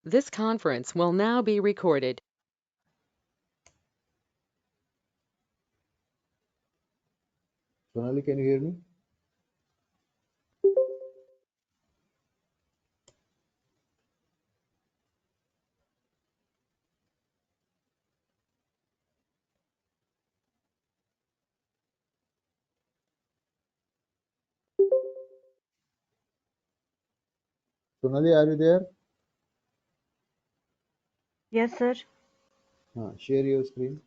This conference will now be recorded. Sonali, can you hear me? Sonali, are you there? Yes, sir. Share your screen.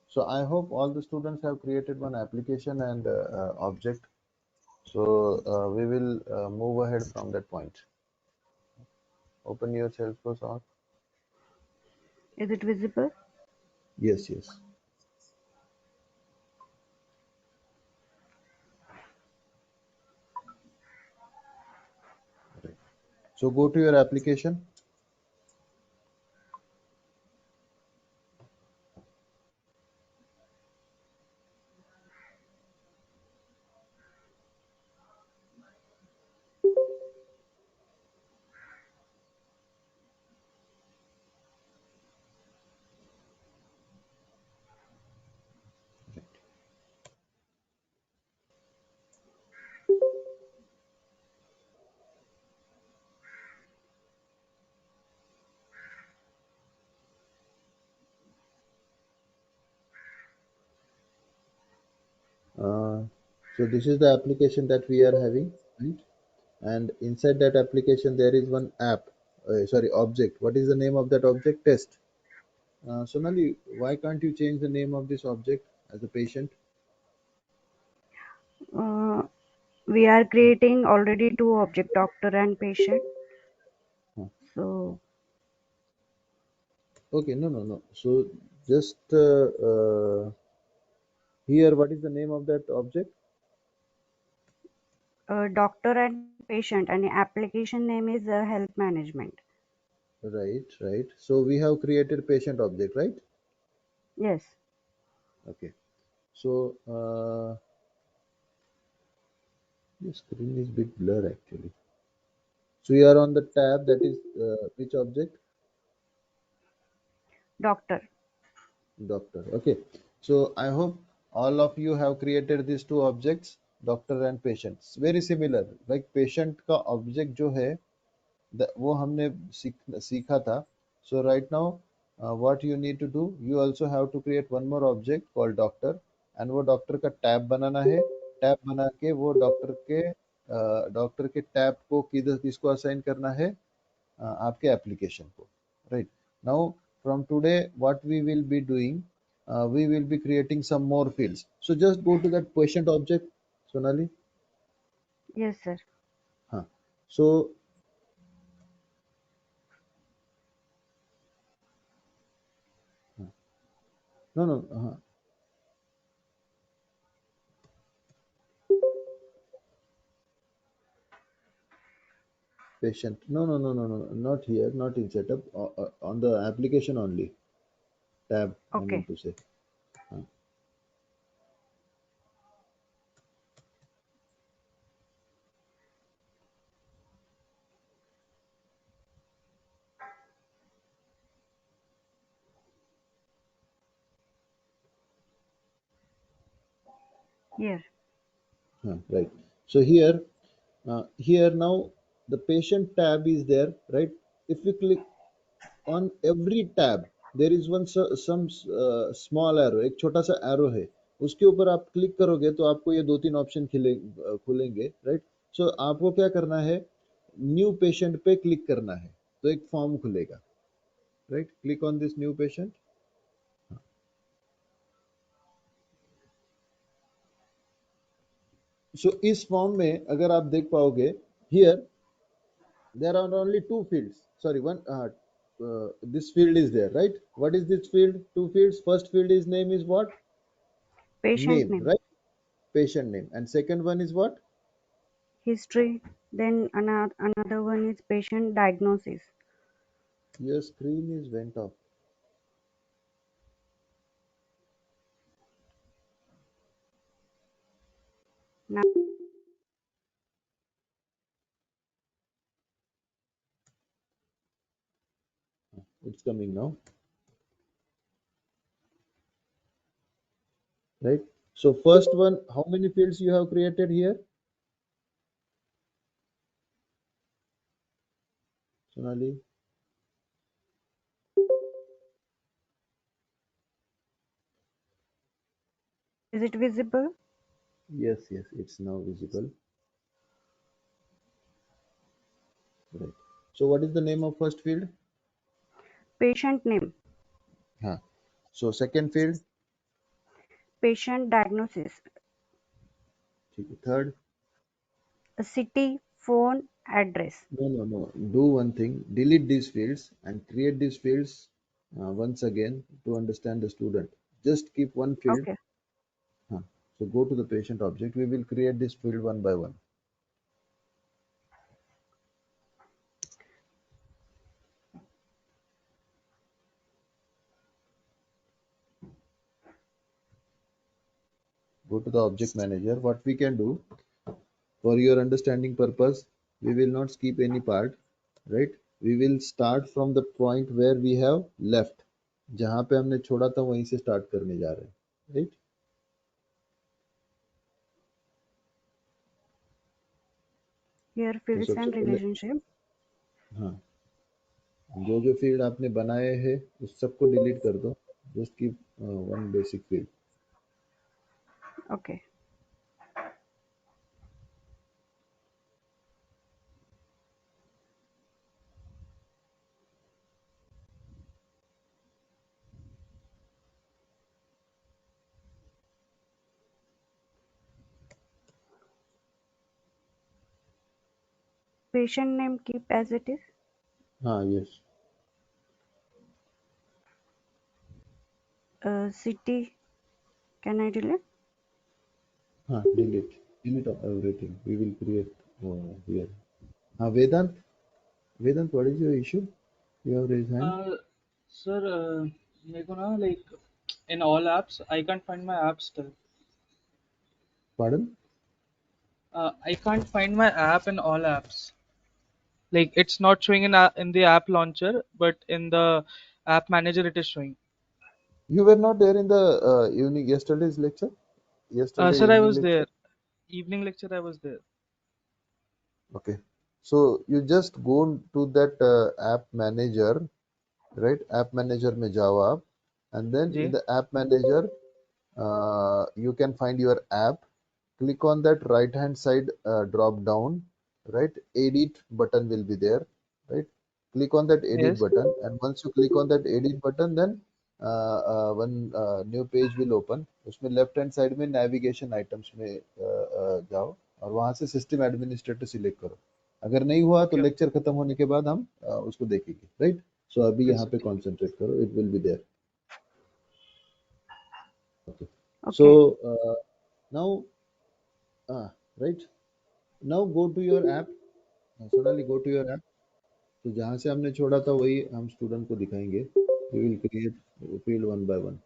So I hope all the students have created one application and object. So we will move ahead from that point. Open your Salesforce out. Is it visible? Yes, yes. Right. So go to your application. Uh, so this is the application that we are having, right? And inside that application there is one app. Sorry, object. What is the name of that object? Test. Sonali, why can't you change the name of this object as a patient? Uh, we are creating already two object, doctor and patient. Huh. So Okay, no, no, no. So just here, what is the name of that object? doctor and patient, and the application name is health management. Right, right. So we have created patient object, right? Yes. Okay. So the screen is bit blur actually. So you are on the tab that is which object? Doctor. Doctor. Okay. So I hope all of you have created these two objects, doctor and patients. Very similar. Like patient का object जो है वो हमने सीखा था. So right now what you need to do, you also have to create one more object called doctor, and वो doctor का tab बनाना है. टैब बना के वो डॉक्टर के टैब को किधर किसको असाइन करना है, आपके एप्लीकेशन को. Right now from today what we will be doing, we will be creating some more fields. So just go to that patient object, Sonali. Yes, sir. Huh. So no, no, patient. No, no, no, no, no, not here, not in setup. On the application only. Tab, I mean Okay. to say. Huh. Here. Right. So here now the patient tab is there, right? If we click on every tab, there is one some small arrow, एक छोटा सा arrow है. उसके ऊपर आप click करोगे तो आपको ये दो तीन ऑप्शन खुलेंगे, राइट? सो आपको क्या करना है, न्यू पेशेंट पे क्लिक करना है तो एक फॉर्म खुलेगा, right? Click on this new patient. So इस फॉर्म में अगर आप देख पाओगे, here there are only two fields, sorry, one this field is there, right? What is this field? Two fields. First field is name is what? Patient Name, name. right? Patient name. And second one is what? History. Then another one is patient diagnosis. Your screen is went off. Now It's coming now, right? So first one, how many fields you have created here, Sonali? is it visible? Yes, yes, it's now visible. Right. So what is the name of first field? Patient name, Huh. So second field, patient diagnosis, third. a city, phone, address. No, no, no. Do one thing. Delete these fields and create these fields once again to understand the student. Just keep one field. Okay. Huh. So go to the patient object. We will create this field one by one. Go to the object manager. What we can do for your understanding purpose, we will not skip any part, right? We will start from the point where we have left. जहाँ पे हमने छोड़ा था वहीं से start करने जा रहे हैं, right? Here तो fields सबसे and पहले, relationship. हाँ, जो जो फील्ड आपने बनाए हैं उस सबको डिलीट कर दो. Just keep one basic field. Okay. Patient name keep as it is. हाँ, yes. City, can I delete? हाँ, delete everything. We will create here. हाँ, Vedant what is your issue? You have raise hand. Uh, sir, मेरे को ना like in all apps I can't find my app still. Pardon? I can't find my app in all apps. Like it's not showing in the app launcher, but in the app manager it is showing. You were not there in the evening yesterday's lecture? Yesterday Sir, I evening was lecture? there. Evening lecture I was there. Okay. So you just go to that app manager, right? App manager में जाओ आप, and then in जी. the app manager you can find your app. Click on that right hand side drop down, right? Edit button will be there, right? Click on that edit Yes. button, and once you click on that edit button, then one new page will open. उसमें left hand side में navigation items में जाओ और वहां से system administrator select करो. अगर नहीं हुआ तो Okay. लेक्चर खत्म होने के बाद हम उसको देखेंगे, राइट? सो अभी Yes, यहाँ sir. पे कंसंट्रेट करो. It will be there. Okay. So Okay. Now right, now go to your app. Sonali, go to your app. तो जहाँ से हमने छोड़ा था वही हम स्टूडेंट को दिखाएंगे. We will create field one by one.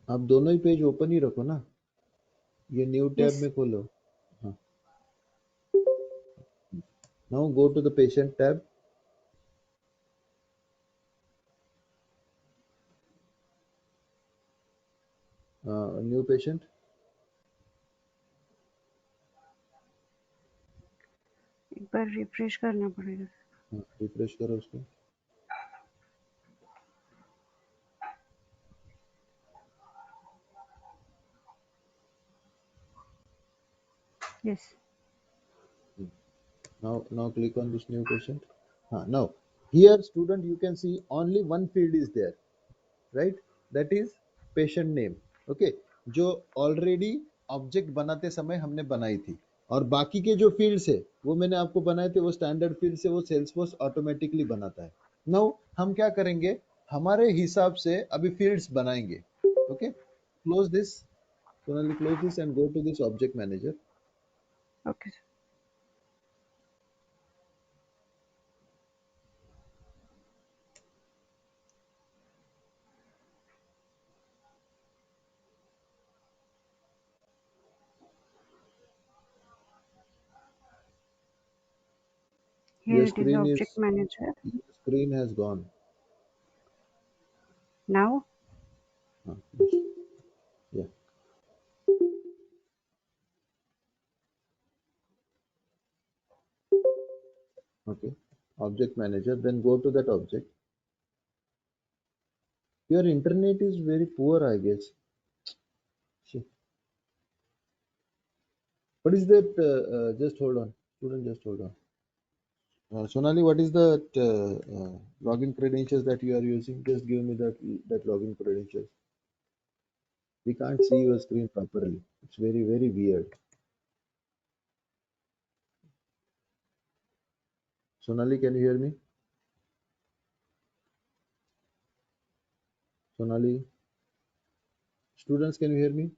आप दोनों ही पेज ओपन ही रखो ना. ये न्यू टैब Yes. में खोलो. हाँ. Now go to the patient tab. New patient. एक बार रिफ्रेश करना पड़ेगा. हाँ, रिफ्रेश करो उसको. Yes. Now click on this new patient. Now here student, you can see only one field is there, right? That is patient name. Okay, जो already object बनाते समय हमने बनाई थी, और बाकी के जो फील्ड्स है वो मैंने आपको बनाए थे, वो स्टैंडर्ड फील्ड से वो सेल्सफोर्स ऑटोमेटिकली बनाता है. नाउ हम क्या करेंगे, हमारे हिसाब से अभी फील्ड्स बनाएंगे. Okay, close this. Sonali, close this and go to this object manager. Okay, sir. Here Your it is screen object is manager. your screen has gone. Now, Yes. Yeah. Okay. Object manager. Then go to that object. Your internet is very poor, I guess. See. What is that? Just hold on, student. Just hold on. Sonali, what is the login credentials that you are using? Just give me that login credentials. We can't see your screen properly. It's very very weird. Sonali, can you hear me? Sonali, students, can you hear me?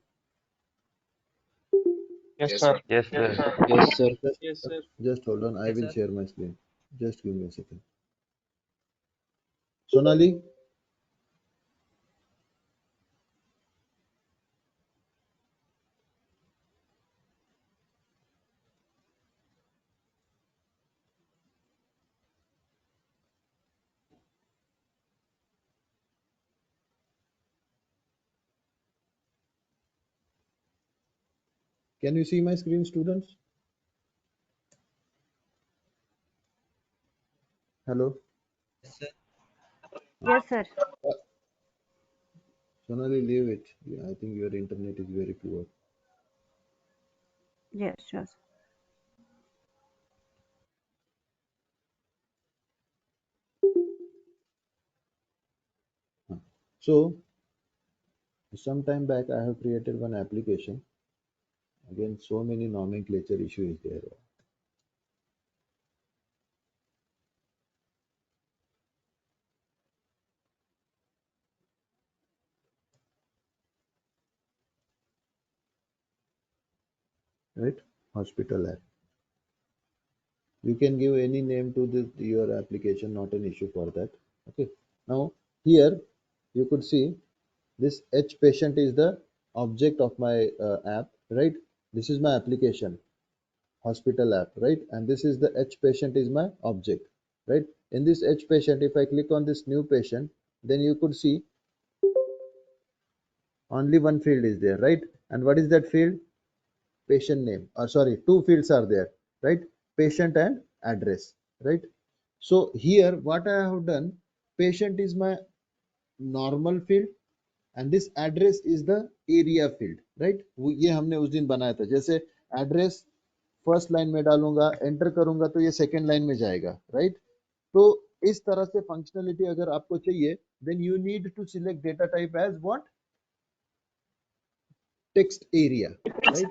Yes, sir. Yes, sir. Yes, sir. Just, Yes, sir. just hold on. I Yes, will sir. share my screen. Just give me a second. Sonali, can you see my screen, students? Hello. yes, sir. Uh, Sonali, leave it. Yeah, I think your internet is very poor. Yes, sure. Sir. So, some time back, I have created one application. Again, so many nomenclature issue is there. Right? Hospital app. You can give any name to your application, not an issue for that. Okay. Now, here you could see this H patient is the object of my app, right? This is my application, hospital app, right? And this is the H patient is my object, right? In this H patient, if I click on this new patient, then you could see only one field is there, right? And what is that field? Patient name, or sorry, two fields are there, right? Patient and address, right? So here what I have done, patient is my normal field and this address is the area field, right? ये हमने उस दिन बनाया था. जैसे address first line में डालूंगा, enter करूंगा तो ये सेकंड लाइन में जाएगा, राइट? तो इस तरह से फंक्शनलिटी अगर आपको चाहिए, then you need to select data type as what? Text area, right?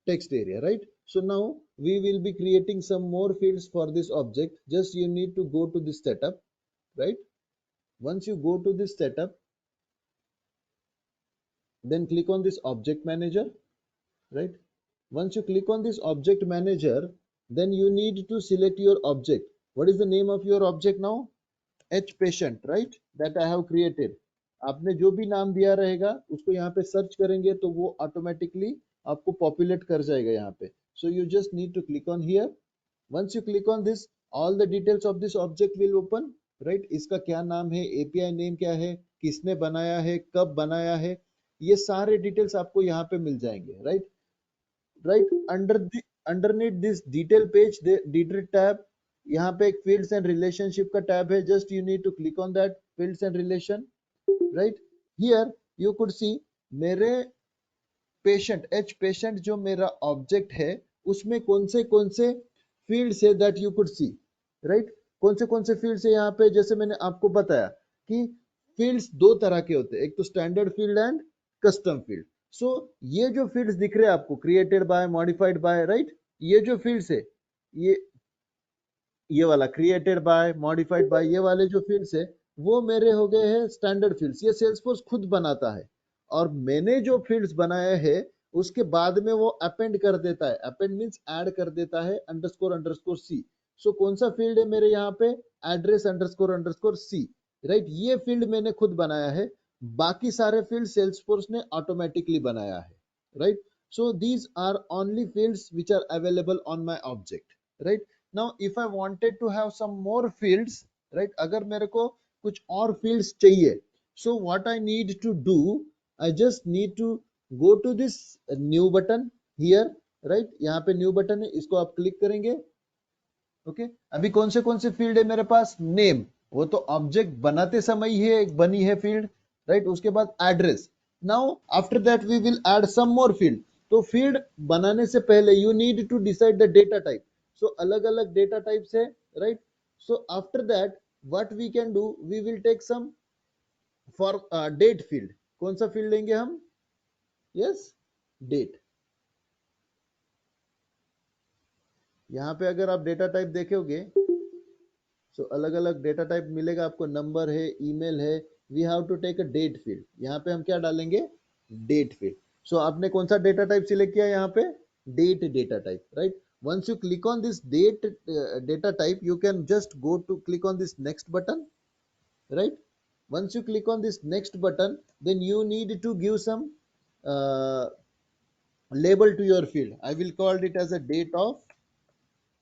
Text area, right? So now we will be creating some more fields for this object. Just you need to go to this setup, right? Once you go to this setup, then click on this object manager, right? Once you click on this object manager, then you need to select your object. What is the name of your object now? H patient, right? That I have created. आपने जो भी नाम दिया रहेगा उसको यहाँ पे search करेंगे तो वो ऑटोमेटिकली आपको पॉपुलेट कर जाएगा यहाँ पे. So you just need to click on here. Once you click on this, all the details of this object will open, right? इसका क्या नाम है, API नेम क्या है, किसने बनाया है, कब बनाया है, ये सारे डिटेल्स आपको यहाँ पे मिल जाएंगे, right? Right underneath this detail page, the detail tab, यहाँ पे एक fields and relationship का tab है. Just you need to click on that fields and relation, right? Here you could see मेरे patient H patient जो मेरा object है उसमें कौन से fields है that you could see, right? कौन से fields है यहाँ पे, जैसे मैंने आपको बताया कि fields दो तरह के होते हैं, एक तो standard field and custom field. So ये जो fields दिख रहे हैं आपको, created by, modified by, right? ये जो fields है, ये वाला created by, modified by, ये वाले जो fields है, वो मेरे हो गए हैं स्टैंडर्ड फील्ड्स, ये सेल्सफोर्स खुद बनाता है। और मैंने जो फील्ड्स बनाए हैं उसके बाद में वो अपेंड कर देता है, अपेंड मीन्स ऐड कर देता है अंडरस्कोर अंडरस्कोर सी। सो कौन सा फील्ड है मेरे यहाँ पे, address underscore underscore C, right. ये फील्ड मैंने खुद बनाया है, बाकी सारे फील्ड सेल्सफोर्स ने ऑटोमेटिकली बनाया है, right. So these are only fields which are available on my object, right. Now if I wanted to have some more fields, right, अगर मेरे को कुछ और फील्ड्स चाहिए, so what I need to do, I just need to go to this new button here, right. यहाँ पे new button है, इसको आप क्लिक करेंगे, ओके। अभी कौन से फील्ड है मेरे पास, नेम, वो तो ऑब्जेक्ट बनाते समय ही है, एक बनी है फील्ड, राइट। उसके बाद address. Now after that we will add some more field. तो फील्ड बनाने से पहले you need to decide the data type. So अलग अलग डेटा टाइप्स है, right. So after that what we can do, we will take some for date field. कौन सा field लेंगे हम, यस, डेट। यहाँ पे अगर आप डेटा टाइप देखोगे, सो अलग अलग डेटा टाइप मिलेगा आपको, नंबर है, ईमेल है। We have to take a date field. यहाँ पे हम क्या डालेंगे, डेट फील्ड। सो आपने कौन सा डेटा टाइप सिलेक्ट किया यहाँ पे, date data type, right. once you click on this date data type, you can just go to click on this next button, right. Once you click on this next button, then you need to give some uh, label to your field. I will call it as a date of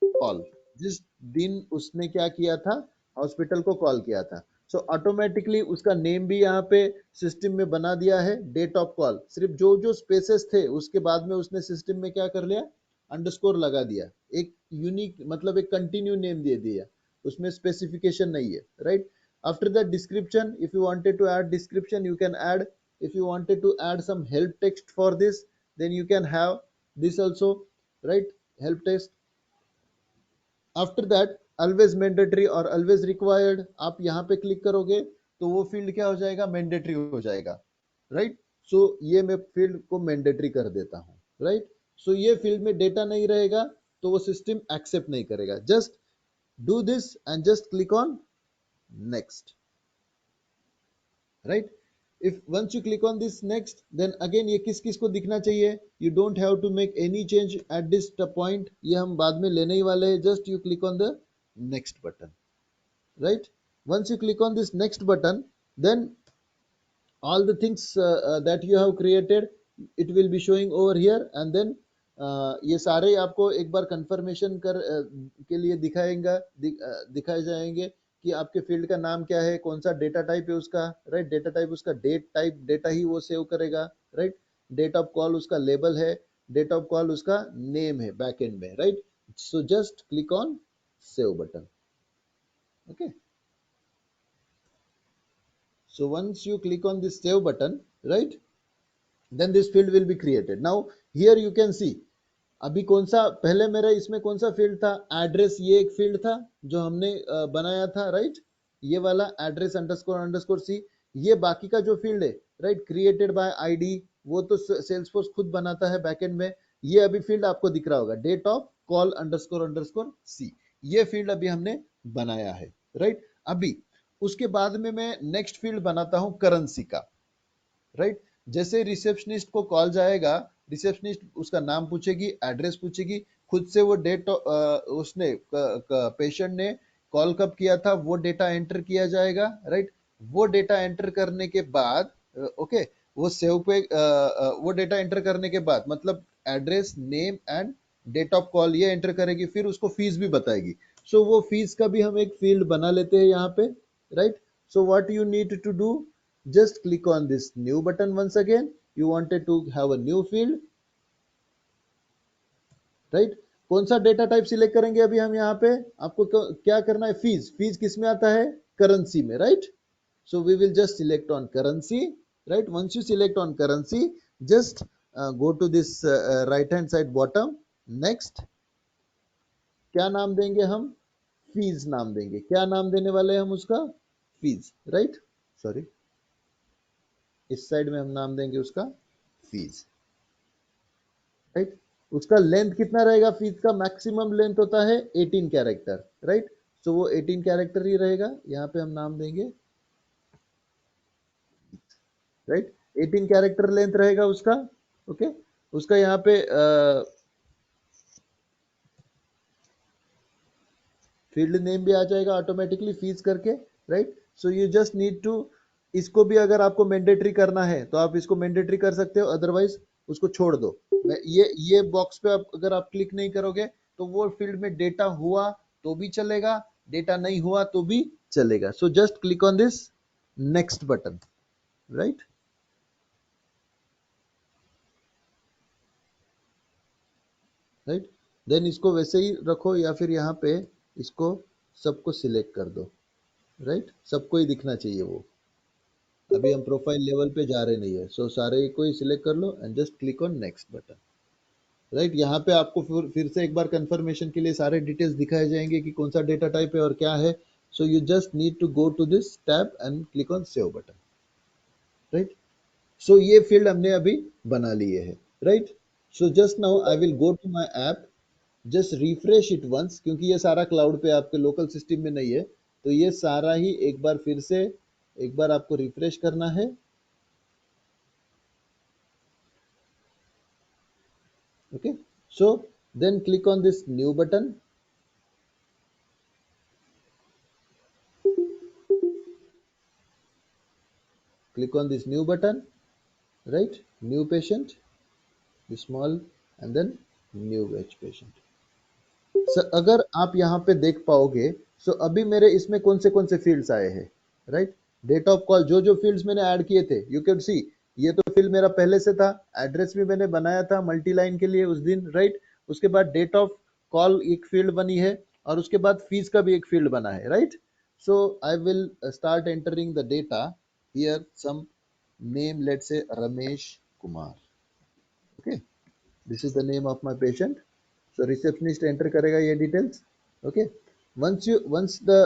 call, जिस दिन उसने क्या किया था, hospital को call किया था। So automatically उसका नेम भी यहाँ पे सिस्टम में बना दिया है, डेट ऑफ कॉल। सिर्फ जो जो स्पेसेस थे उसके बाद में उसने सिस्टम में क्या कर लिया, अंडरस्कोर लगा दिया, एक यूनिक मतलब एक कंटिन्यू नेम दे दिया, उसमें स्पेसिफिकेशन नहीं है, right. After that description, if you wanted to add description you can add, if you wanted to add some help text for this, then you can have this also, right, help text। After that always mandatory और always required, आप यहाँ पे click करोगे तो वो field क्या हो जाएगा, मैंडेटरी हो जाएगा, राइट। सो ये मैं फील्ड को मैंडेटरी कर देता हूँ, राइट। सो ये फील्ड में डेटा नहीं रहेगा तो वो सिस्टम एक्सेप्ट नहीं करेगा। Just do this and just click on next, right. if once you click on this next, then again ये किस किस को दिखना चाहिए, you don't have to make any change at this point, ये हम बाद में लेने ही वाले हैं। just you click on the next button, right। once you click on this next button, then all the things that you have created, it will be showing over here, and then ये सारे आपको एक बार confirmation के लिए दिखाए जाएंगे कि आपके फील्ड का नाम क्या है, कौन सा डेटा टाइप है उसका, राइट। डेटा टाइप उसका डेट टाइप डेटा ही वो सेव करेगा, राइट। डेट ऑफ कॉल उसका लेबल है, डेट ऑफ कॉल उसका नेम है बैक एंड में, right. So just click on save button, okay. So once you click on this save button, right, then this field will be created. Now here you can see अभी कौन सा, पहले मेरा इसमें कौन सा फील्ड था, एड्रेस, ये एक फील्ड था जो हमने बनाया था, राइट। ये वाला एड्रेस अंडरस्कोर अंडरस्कोर सी, ये बाकी का जो फील्ड है, राइट, क्रिएटेड बाय आईडी, वो तो सेल्सफोर्स खुद बनाता है बैकएंड में। ये अभी फील्ड आपको दिख रहा होगा, date of call underscore underscore C, ये फील्ड अभी हमने बनाया है, राइट। अभी उसके बाद में मैं नेक्स्ट फील्ड बनाता हूं करेंसी का, राइट। जैसे रिसेप्शनिस्ट को कॉल जाएगा, रिसेप्शनिस्ट उसका नाम पूछेगी, एड्रेस पूछेगी, खुद से वो डेट उसने पेशेंट ने कॉल कब किया था वो डेटा एंटर किया जाएगा, राइट। वो डेटा एंटर करने के बाद ओके, वो सेव पे वो डेटा एंटर करने के बाद मतलब address, name and date of call ये एंटर करेगी, फिर उसको फीस भी बताएगी। सो वो फीस का भी हम एक फील्ड बना लेते हैं यहाँ पे, right। So what you need to do, just click on this new button once again, you wanted to have a new field, right। कौन सा डेटा टाइप सिलेक्ट करेंगे अभी हम यहाँ पे, आपको क्या करना है, फीस, फीस किस में आता है, करेंसी में, right. So we will just select on currency, right. Once you select on currency, just go to this right hand side bottom, next. क्या नाम देंगे हम, फीस नाम देंगे। क्या नाम देने वाले हैं हम उसका, फीस, राइट। सॉरी, इस साइड में हम नाम देंगे उसका फीस, राइट। उसका लेंथ कितना रहेगा, फीस का मैक्सिमम लेंथ होता है 18 कैरेक्टर, राइट। सो वो 18 कैरेक्टर ही रहेगा। यहाँ पे हम नाम देंगे राइट। 18 कैरेक्टर लेंथ रहेगा उसका। ओके, उसका यहाँ पे फील्ड नेम भी आ जाएगा ऑटोमेटिकली फीस करके, right. So you just need to, इसको भी अगर आपको मैंडेटरी करना है तो आप इसको मैंडेटरी कर सकते हो, अदरवाइज उसको छोड़ दो। ये बॉक्स पे अगर आप क्लिक नहीं करोगे तो वो फील्ड में डेटा हुआ तो भी चलेगा, डेटा नहीं हुआ तो भी चलेगा। So just click on this next button, right. Right, then इसको वैसे ही रखो या फिर यहाँ पे इसको सबको सिलेक्ट कर दो, राइट। सबको ही दिखना चाहिए वो। अभी हम प्रोफाइल लेवल पे जा रहे नहीं है, सो सारे को ही सिलेक्ट कर लो and just click on next button, right. यहाँ पे आपको फिर से एक बार कंफर्मेशन के लिए सारे डिटेल्स दिखाए जाएंगे कि कौन सा डेटा टाइप है और क्या है। So you just need to go to this tab and click on save button, right. So ये फील्ड हमने अभी बना लिए है, right. So just now I will go to my app, just refresh it once, क्योंकि ये सारा cloud पे आपके लोकल सिस्टम में नहीं है, तो ये सारा ही एक बार फिर से एक बार आपको रिफ्रेश करना है। Okay, so then click on this new button, click on this new button, right, new patient, the small, and then new batch patient। अगर आप यहाँ पे देख पाओगे, सो अभी मेरे इसमें कौन से फील्ड्स आए हैं, राइट। डेट ऑफ कॉल, जो फील्ड्स मैंने ऐड किए थे, यू कैन सी ये तो फील्ड मेरा पहले से था। एड्रेस भी मैंने बनाया था मल्टी लाइन के लिए उस दिन, राइट। उसके बाद डेट ऑफ कॉल एक फील्ड बनी है और उसके बाद फीस का भी एक फील्ड बना है, right. So I will start entering the data here, some name, let's say Ramesh Kumar. Okay, this is the name of my patient. So receptionist enter करेगा ये details. Okay, once the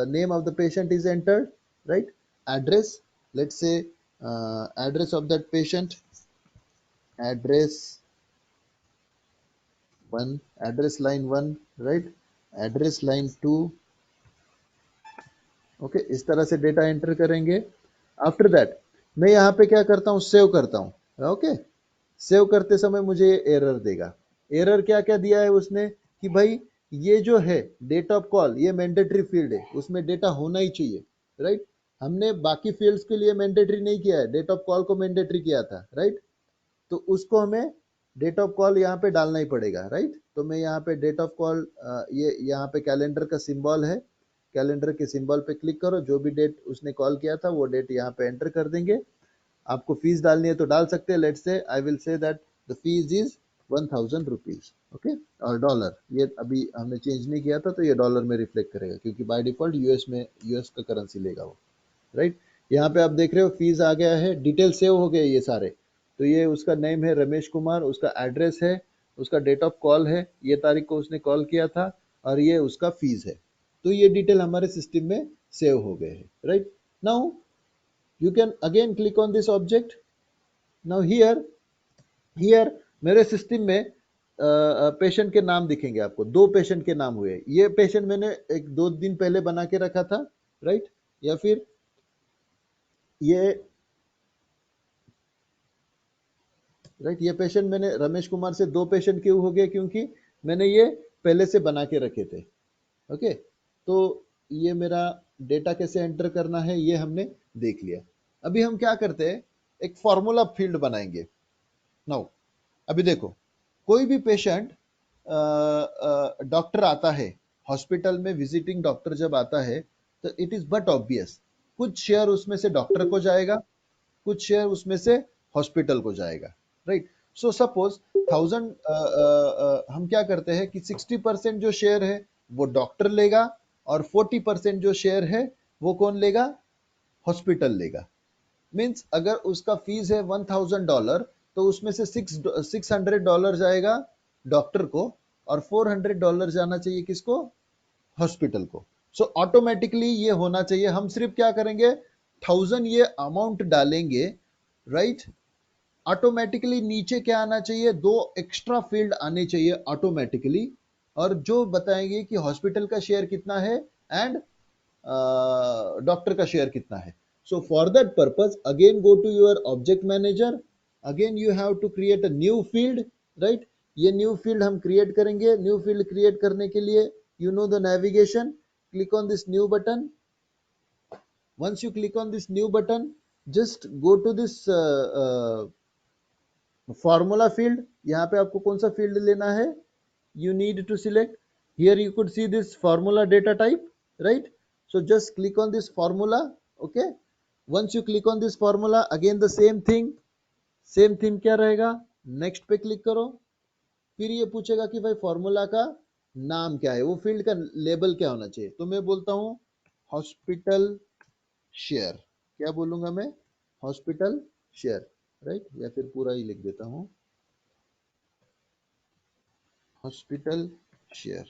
name of the patient is entered, right, address, let's say address of that patient, address 1, address line 1, right, address line 2। Okay, इस तरह से data enter करेंगे। After that मैं यहाँ पे क्या करता हूँ, सेव करता हूँ। ओके, सेव करते समय मुझे ये एरर देगा। एरर क्या क्या दिया है उसने कि भाई ये जो है डेट ऑफ कॉल, ये मैंडेटरी फील्ड है, उसमें डेटा होना ही चाहिए, राइट। हमने बाकी फील्ड्स के लिए मैंडेटरी नहीं किया है, डेट ऑफ कॉल को मैंडेटरी किया था, राइट। तो उसको हमें डेट ऑफ कॉल यहाँ पे डालना ही पड़ेगा, राइट। तो मैं यहाँ पे डेट ऑफ कॉल, ये यहाँ पे कैलेंडर का सिंबल है, कैलेंडर के सिंबल पे क्लिक करो, जो भी डेट उसने कॉल किया था वो डेट यहाँ पे एंटर कर देंगे। आपको फीस डालनी है तो डाल सकते हैं, let's say I will say that the fees is 1000 rupees, okay, और डॉलर, ये अभी हमने चेंज नहीं किया था तो ये डॉलर में रिफ्लेक्ट करेगा, क्योंकि बाय डिफॉल्ट यूएस में यूएस का करेंसी लेगा वो, राइट। यहाँ पे आप देख रहे हो फीस आ गया है, डिटेल सेव हो गए ये सारे। तो ये उसका नेम है रमेश कुमार, उसका एड्रेस है, उसका डेट ऑफ कॉल है, ये तारीख को उसने कॉल किया था, और ये उसका फीस है। तो ये डिटेल हमारे सिस्टम में सेव हो गए हैं, right. Now you can again click on this object। now here मेरे सिस्टम में पेशेंट के नाम दिखेंगे आपको, 2 पेशेंट के नाम हुए। ये पेशेंट मैंने 1-2 दिन पहले बना के रखा था, राइट। या फिर ये राइट, ये पेशेंट मैंने रमेश कुमार से 2 पेशेंट क्यों हो गए, क्योंकि मैंने ये पहले से बना के रखे थे। ओके, तो ये मेरा डेटा कैसे एंटर करना है ये हमने देख लिया। अभी हम क्या करते हैं, एक फॉर्मूला फील्ड बनाएंगे। नाउ अभी देखो, कोई भी पेशेंट डॉक्टर आता है, हॉस्पिटल में विजिटिंग डॉक्टर जब आता है, तो इट इज बट ऑब्वियस कुछ शेयर उसमें से डॉक्टर को जाएगा, कुछ शेयर उसमें से हॉस्पिटल को जाएगा, राइट। सो सपोज 1000, हम क्या करते हैं कि 60% जो शेयर है वो डॉक्टर लेगा, और 40% जो शेयर है वो कौन लेगा, हॉस्पिटल लेगा। मीन्स अगर उसका फीस है $1000, तो उसमें से $600 जाएगा डॉक्टर को, और $400 जाना चाहिए किसको, हॉस्पिटल को। सो ऑटोमेटिकली ये होना चाहिए। हम सिर्फ क्या करेंगे, 1000 ये अमाउंट डालेंगे, राइट। ऑटोमेटिकली नीचे क्या आना चाहिए, 2 एक्स्ट्रा फील्ड आने चाहिए ऑटोमेटिकली, और जो बताएंगे कि हॉस्पिटल का शेयर कितना है एंड डॉक्टर का शेयर कितना है। So for that purpose, again go to your object manager. Again you have to create a new field, right? ये new field हम create करेंगे. New field create करने के लिए you know the navigation. Click on this new button. Once you click on this new button, just go to this formula field. यहाँ पे आपको कौन सा field लेना है? You need to select. Here you could see this formula data type, right? So just click on this formula. Okay, once you click on this formula, again the same thing क्या रहेगा? Next पे click करो. फिर ये पूछेगा कि भाई formula का नाम क्या है, वो फील्ड का लेबल क्या होना चाहिए. तो मैं बोलता हूँ हॉस्पिटल शेयर. क्या बोलूंगा मैं? Hospital share, right? या फिर पूरा ही लिख देता हूँ हॉस्पिटल शेयर,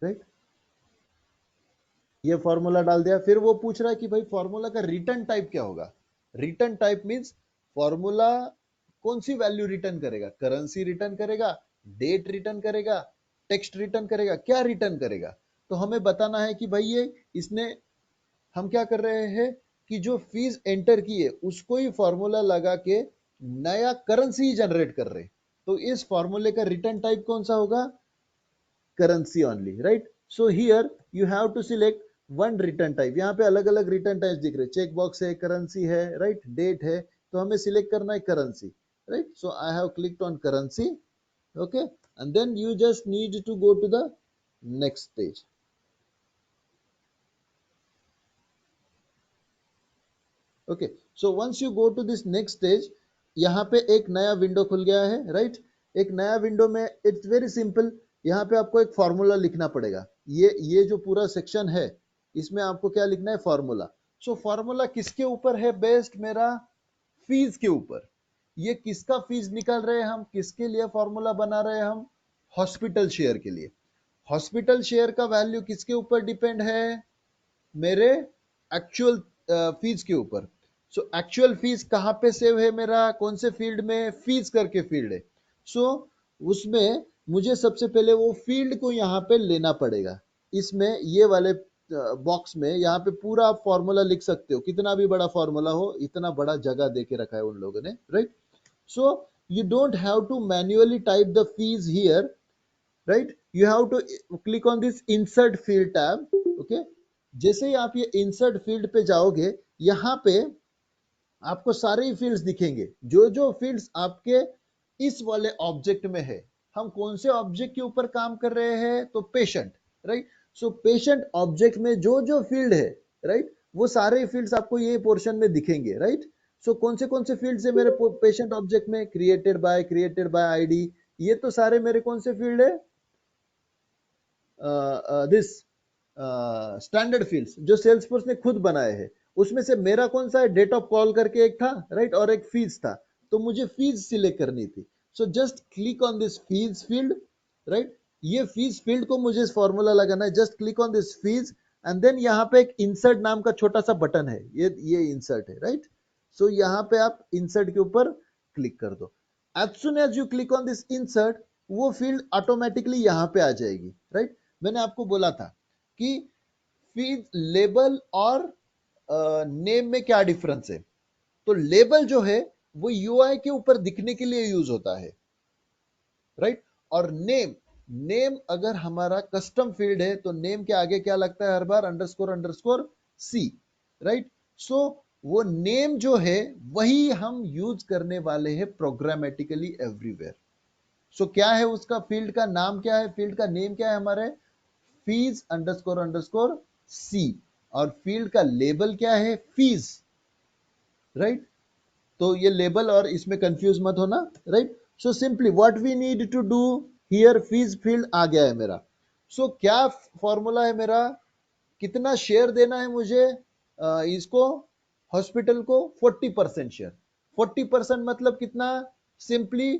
राइट? ये फॉर्मूला डाल दिया. फिर वो पूछ रहा है कि भाई फॉर्मूला का रिटर्न टाइप क्या होगा. रिटर्न टाइप मींस फॉर्मूला कौन सी वैल्यू रिटर्न करेगा? करेंसी रिटर्न करेगा, डेट रिटर्न करेगा, टेक्स्ट रिटर्न करेगा, क्या रिटर्न करेगा? तो हमें बताना है कि भाई ये इसने हम क्या कर रहे हैं कि जो फीस एंटर की है उसको ही फॉर्मूला लगा के नया करेंसी जनरेट कर रहे. तो इस फॉर्मूले का रिटर्न टाइप कौन सा होगा? Currency only, right? So here you have to select one return type. यहाँ पे अलग अलग रिटर्न टाइप दिख रहे, चेक बॉक्स है, करेंसी है, राइट, डेट है. तो हमें सिलेक्ट करना है currency, right? So I have clicked on currency. Okay, and then you just need to go to the next stage. Okay, so once you go to this next stage, यहाँ पे एक नया window खुल गया है, right? एक नया window में इट्स वेरी सिंपल. यहाँ पे आपको एक फॉर्मूला लिखना पड़ेगा. ये जो पूरा सेक्शन है इसमें आपको क्या लिखना है? फॉर्मूला. सो फॉर्मूला किसके ऊपर है? बेस्ड मेरा फीस के ऊपर. ये किसका फीस निकाल रहे हैं हम? किसके लिए फॉर्मूला बना रहे हैं हम? हॉस्पिटल शेयर के लिए. हॉस्पिटल शेयर का वैल्यू किसके ऊपर डिपेंड है? मेरे एक्चुअल फीस के ऊपर. सो एक्चुअल फीस कहाँ पे सेव है मेरा? कौन से फील्ड में? फीस करके फील्ड है. सो उसमें मुझे सबसे पहले वो फील्ड को यहाँ पे लेना पड़ेगा. इसमें ये वाले बॉक्स में यहाँ पे पूरा आप फॉर्मूला लिख सकते हो. कितना भी बड़ा फॉर्मूला हो, इतना बड़ा जगह देके रखा है उन लोगों ने, right? So you don't have to manually type the fees here, right? You have to click on this insert field tab. Okay, जैसे ही आप ये insert field पे जाओगे, यहाँ पे आपको सारे ही fields दिखेंगे. जो जो fields आपके इस वाले ऑब्जेक्ट में है. हम कौन से ऑब्जेक्ट के ऊपर काम कर रहे हैं? तो patient, right? So patient object में जो जो फील्ड है, राइट, वो सारे फील्ड्स आपको ये पोर्शन में दिखेंगे, राइट? सो कौन से फील्ड्स है मेरे पेशेंट ऑब्जेक्ट में? Created by ID. ये तो सारे मेरे कौन से फील्ड है? दिस स्टैंडर्ड फील्ड्स जो सेल्सफोर्स ने खुद बनाए हैं. उसमें से मेरा कौन सा है? डेट ऑफ कॉल करके एक था, राइट, और एक फीस था. तो मुझे फीस सिलेक्ट करनी थी. So just click on this fees field, right? ये फीस फील्ड को मुझे फॉर्मूला लगाना है. Just click on this fees and then यहाँ पे एक इंसर्ट नाम का छोटा सा बटन है. ये इंसर्ट है, राइट? सो यहाँ पे आप इंसर्ट के ऊपर क्लिक कर दो. As soon as you click on this insert, वो फील्ड ऑटोमेटिकली यहाँ पे आ जाएगी, राइट? मैंने आपको बोला था कि फील्ड लेबल और नेम में क्या डिफरेंस है. तो लेबल जो है वो यूआई के ऊपर दिखने के लिए यूज होता है, राइट? और नेम अगर हमारा कस्टम फील्ड है तो नेम के आगे क्या लगता है हर बार? Underscore C, right? सो वो नेम जो है वही हम यूज करने वाले हैं प्रोग्रामेटिकली एवरीवेयर. सो क्या है उसका फील्ड का नाम? क्या है फील्ड का नेम? क्या है हमारे? Fees underscore C. और फील्ड का लेबल क्या है? Fees, right? तो ये लेबल और इसमें कंफ्यूज मत होना, right? So simply what we need to do here, fees field आ गया है मेरा. सो क्या फॉर्मूला है मेरा? कितना शेयर देना है मुझे इसको, हॉस्पिटल को? 40% शेयर. 40% मतलब कितना? सिंपली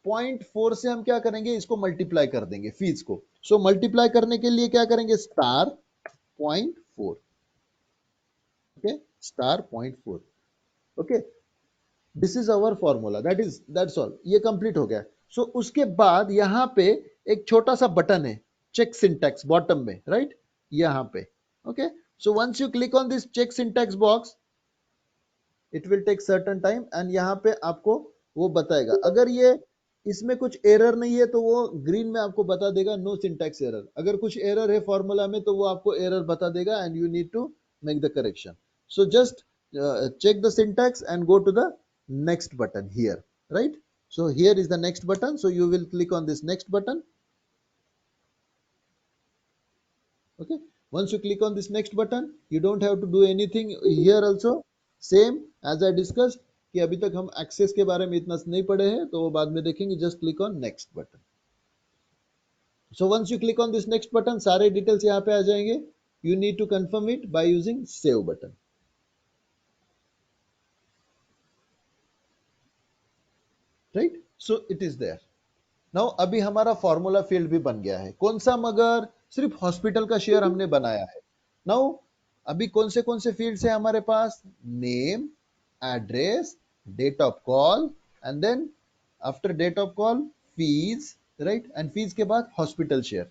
0.4 से हम क्या करेंगे? इसको मल्टीप्लाई कर देंगे फीस को. सो मल्टीप्लाई करने के लिए क्या करेंगे? Star 0.4. Okay, star 0.4. Okay, this is our formula. That's all. ये कंप्लीट हो गया. सो उसके बाद यहाँ पे एक छोटा सा बटन है, चेक सिंटैक्स बॉटम में, राइट? यहाँ पे. Okay, So once you click on this check syntax box, it will take certain time and यहाँ पे आपको वो बताएगा. अगर ये इसमें कुछ एरर नहीं है तो वो ग्रीन में आपको बता देगा नो सिंटैक्स एरर. अगर कुछ एरर है फॉर्मूला में तो वो आपको एरर बता देगा and you need to make the correction. So just check the syntax and go to the next button here, right? So here is the next button. So you will click on this next button. Okay. Once you click on this next button, you don't have to do anything here also. Same as I discussed कि अभी तक हम access के बारे में इतना नहीं पढ़े हैं तो वो बाद में देखेंगे. Just click on next button. So once you click on this next button, सारे डिटेल्स यहाँ पे आ जाएंगे. You need to confirm it by using save button. Right. So it is there. Now अभी हमारा फॉर्मूला फील्ड भी बन गया है. कौन सा? मगर सिर्फ हॉस्पिटल का शेयर हमने बनाया है. नाउ अभी कौन से फील्ड्स है हमारे पास? Name, address, date of call and then after date of call fees, right? And fees के बाद हॉस्पिटल शेयर.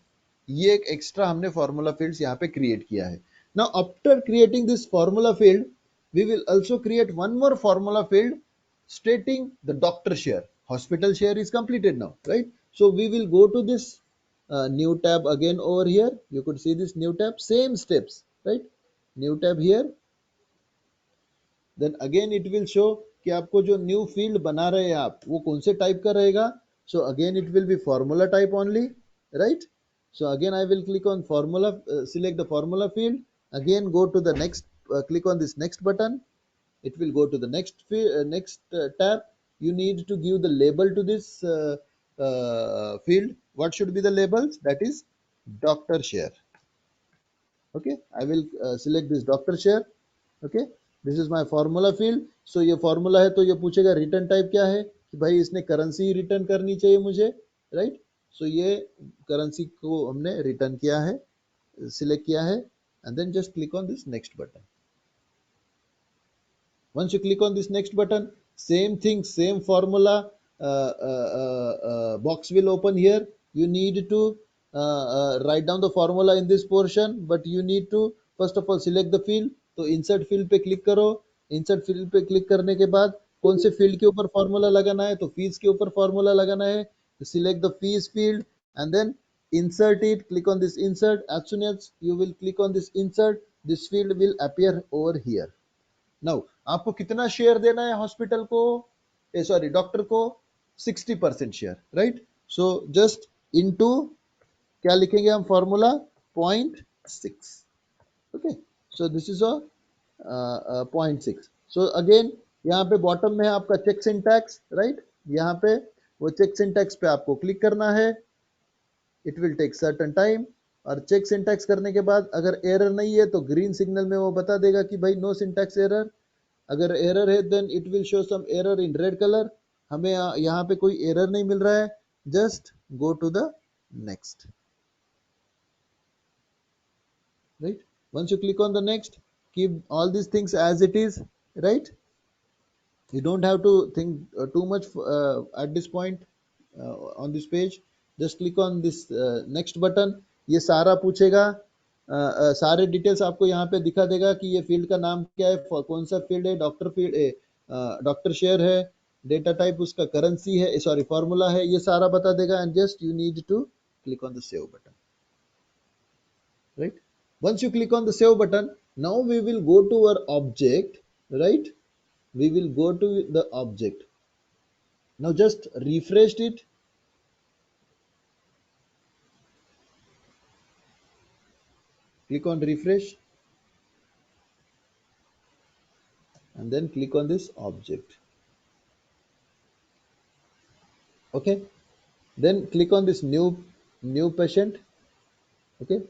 ये एक एक्स्ट्रा हमने फॉर्मूला फील्ड्स यहाँ पे क्रिएट किया है. Now after creating this formula field, we will also create one more formula field stating the doctor share. Hospital share is completed now, right? So we will go to this new tab again over here. You could see this new tab, same steps, right? New tab here. Then again it will show कि आपको जो new field बना रहे हैं आप वो कौन से type का रहेगा. So again it will be formula type only, right? So again I will click on formula, select the formula field. Again go to the next, click on this next button. It will go to the next tab. You need to give the label to this field. What should be the labels? That is doctor share. Okay, I will select this doctor share. Okay, this is my formula field. So ये formula है तो ये पूछेगा return type क्या है कि भाई इसने currency return करनी चाहिए मुझे, right? So ये currency को हमने return किया है, select किया है and then just click on this next button. Once you click on this next button, same thing, same formula box will open here. You need to write down the formula in this portion, but you need to first of all select the field. तो insert field पे click करो. insert field पे click करने के बाद कौन से field के ऊपर formula लगाना है? तो fees के ऊपर formula लगाना है. Select the fees field and then insert it. Click on this insert. As soon as you will click on this insert, this field will appear over here. Now आपको कितना share देना है hospital को, sorry doctor को? 60% share, right? So just into क्या लिखेंगे हम? Formula 0.6. Okay, so this is a 0.6. So again यहाँ पे बॉटम में है आपका चेक सिंटैक्स, राइट? यहाँ पे वो चेक सिंटैक्स पे आपको क्लिक करना है. It will take certain time. और चेक सिंटैक्स करने के बाद अगर एरर नहीं है तो ग्रीन सिग्नल में वो बता देगा कि भाई नो सिंटैक्स एरर. अगर एरर है then it will show some error in red colour. हमें यहाँ पे कोई एरर नहीं मिल रहा है. Just go to the next, right? Once you click on the next, keep all this things as it is, right? You don't have to think too much at this point on this page. Just click on this next button. ये सारा पूछेगा, सारे details आपको यहाँ पे दिखा देगा कि ये फील्ड का नाम क्या है, कौन सा फील्ड है, डॉक्टर फील्ड है, डॉक्टर शेयर है, डेटा टाइप उसका करेंसी है, सॉरी फॉर्मूला है, ये सारा बता देगा. And just you need to click on the save button, right? Once you click on the save button, now we will go to our object, right? We will go to the object. Now just refresh it. Click on refresh and then click on this object. Okay, then click on this new patient. Okay,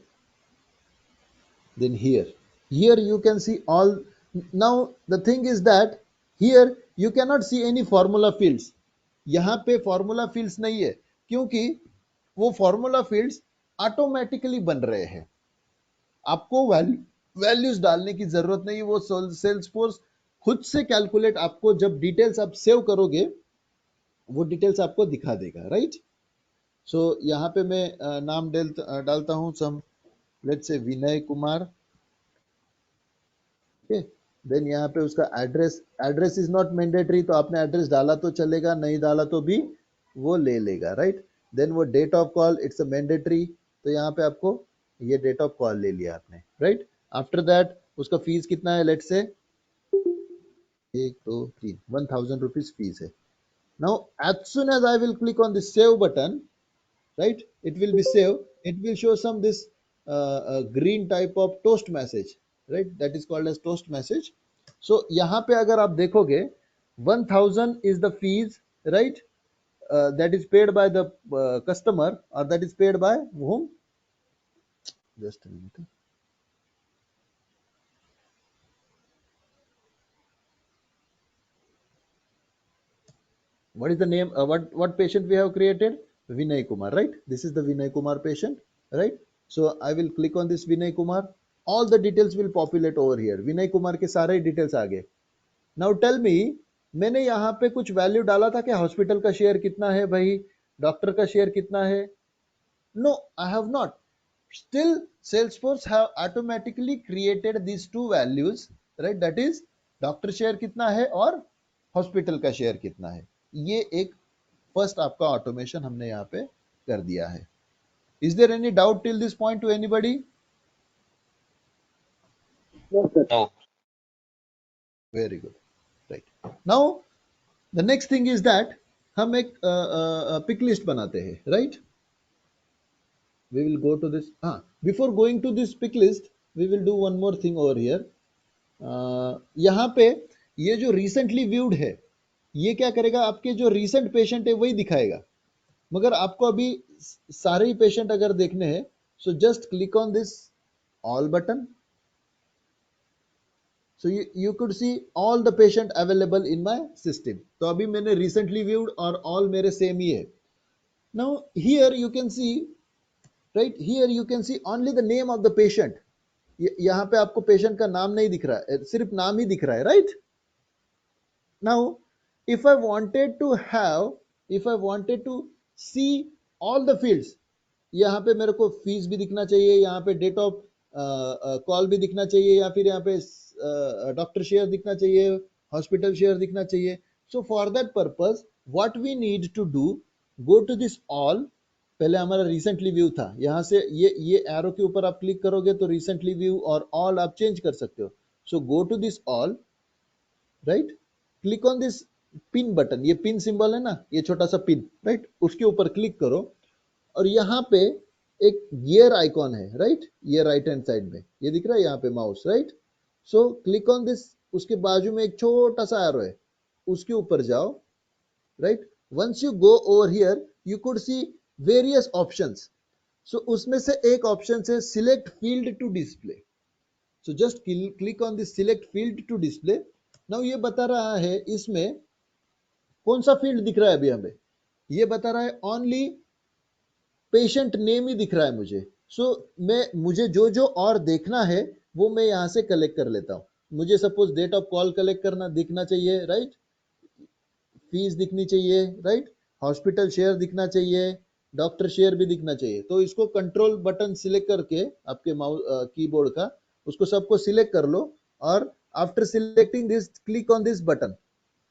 then here you can see all. Now the thing is that here you cannot see any formula fields. यहाँ पे formula fields नहीं है क्योंकि वो formula fields automatically बन रहे हैं. आपको वैल्यूज डालने की जरूरत नहीं. वो सेल्सफोर्स खुद से कैलकुलेट आपको, जब डिटेल्स आप सेव करोगे वो डिटेल्स आपको दिखा देगा, राइट? सो यहाँ पे मैं नाम डालता हूँ सम, let's say Vinay Kumar. Okay. Then यहाँ पे उसका address, address is not mandatory, तो आपने एड्रेस डाला तो चलेगा, नहीं डाला तो भी वो ले लेगा, राइट। देन वो date of call, it's a mandatory, तो यहाँ पे आपको ये डेट ऑफ कॉल ले लिया आपने, राइट। आफ्टर दैट उसका फीस कितना है, लेट्स से 1 2 3 1000 रुपीज फीस है। Now as soon as I will click on this save button, right, it will be saved, it will show some this green type of toast message, right, that is called as toast message. So यहाँ पे अगर आप देखोगे 1000 is the fees, right, that is paid by the customer, or that is paid by whom, just a minute. What is the name, what patient we have created, Vinay Kumar, right, this is the Vinay Kumar patient, right. So I will click on this Vinay Kumar, all the details will populate over here, Vinay Kumar के सारे details आ गए। Now tell me, मैंने यहाँ पे कुछ value डाला था कि हॉस्पिटल का शेयर कितना है भाई, डॉक्टर का शेयर कितना है, no I have not. Still Salesforce have automatically created these two values, right, that is doctor share कितना है और हॉस्पिटल का शेयर कितना है। ये एक फर्स्ट आपका ऑटोमेशन हमने यहाँ पे कर दिया है। Is there any doubt till this point to anybody? No. Very good, right. Now the next thing is that हम एक पिक लिस्ट बनाते हैं, right. We will go to this, हाँ, before going to this pick list we will do one more thing over here. यहाँ पे ये जो recently viewed है, ये क्या करेगा, आपके जो रिसेंट पेशेंट है वही दिखाएगा, मगर आपको अभी सारे ही पेशेंट अगर देखने हैं, सो just click on this all button, so you could see all the patient available in my system। तो अभी मैंने recently viewed और all मेरे same ही है। now here you can see, right, here you can see only the name of the patient। यहाँ पे आपको patient का नाम नहीं दिख रहा है, सिर्फ नाम ही दिख रहा है, right. now if I wanted to have, if I wanted to see all the fields, यहाँ पे मेरे को फीस भी दिखना चाहिए, यहाँ पे डेट ऑफ कॉल भी दिखना चाहिए, या फिर यहाँ पे डॉक्टर शेयर दिखना चाहिए, हॉस्पिटल शेयर दिखना चाहिए। So for that purpose what we need to do, go to this all. पहले हमारा रिसेंटली व्यू था, यहाँ से ये एरो के ऊपर आप क्लिक करोगे तो रिसेंटली व्यू और ऑल आप चेंज कर सकते हो। So go to this all, right, click on this pin button, ये पिन सिंबल है ना, ये छोटा सा पिन, राइट, उसके ऊपर क्लिक करो और यहाँ पे एक गियर आइकॉन है, राइट, ये राइट हैंड साइड में ये दिख रहा है यहाँ पे mouse, right. So click on this, उसके बाजू में एक छोटा सा एरो है, उसके ऊपर जाओ, right. Once you go over here you could see various options. So उसमें से एक ऑप्शन है select field to display. So just click on this select field to display. Now ये बता रहा है इसमें कौन सा फील्ड दिख रहा है, अभी हमें ये बता रहा है ओनली पेशेंट नेम ही दिख रहा है मुझे। सो मुझे जो जो और देखना है वो मैं यहाँ से कलेक्ट कर लेता हूँ। मुझे suppose date of call collect करना दिखना चाहिए, राइट, फीस दिखनी चाहिए, राइट, हॉस्पिटल शेयर दिखना चाहिए, डॉक्टर शेयर भी दिखना चाहिए। तो इसको कंट्रोल बटन सिलेक्ट करके आपके माउस कीबोर्ड का उसको सबको सिलेक्ट कर लो और after selecting this click on this button,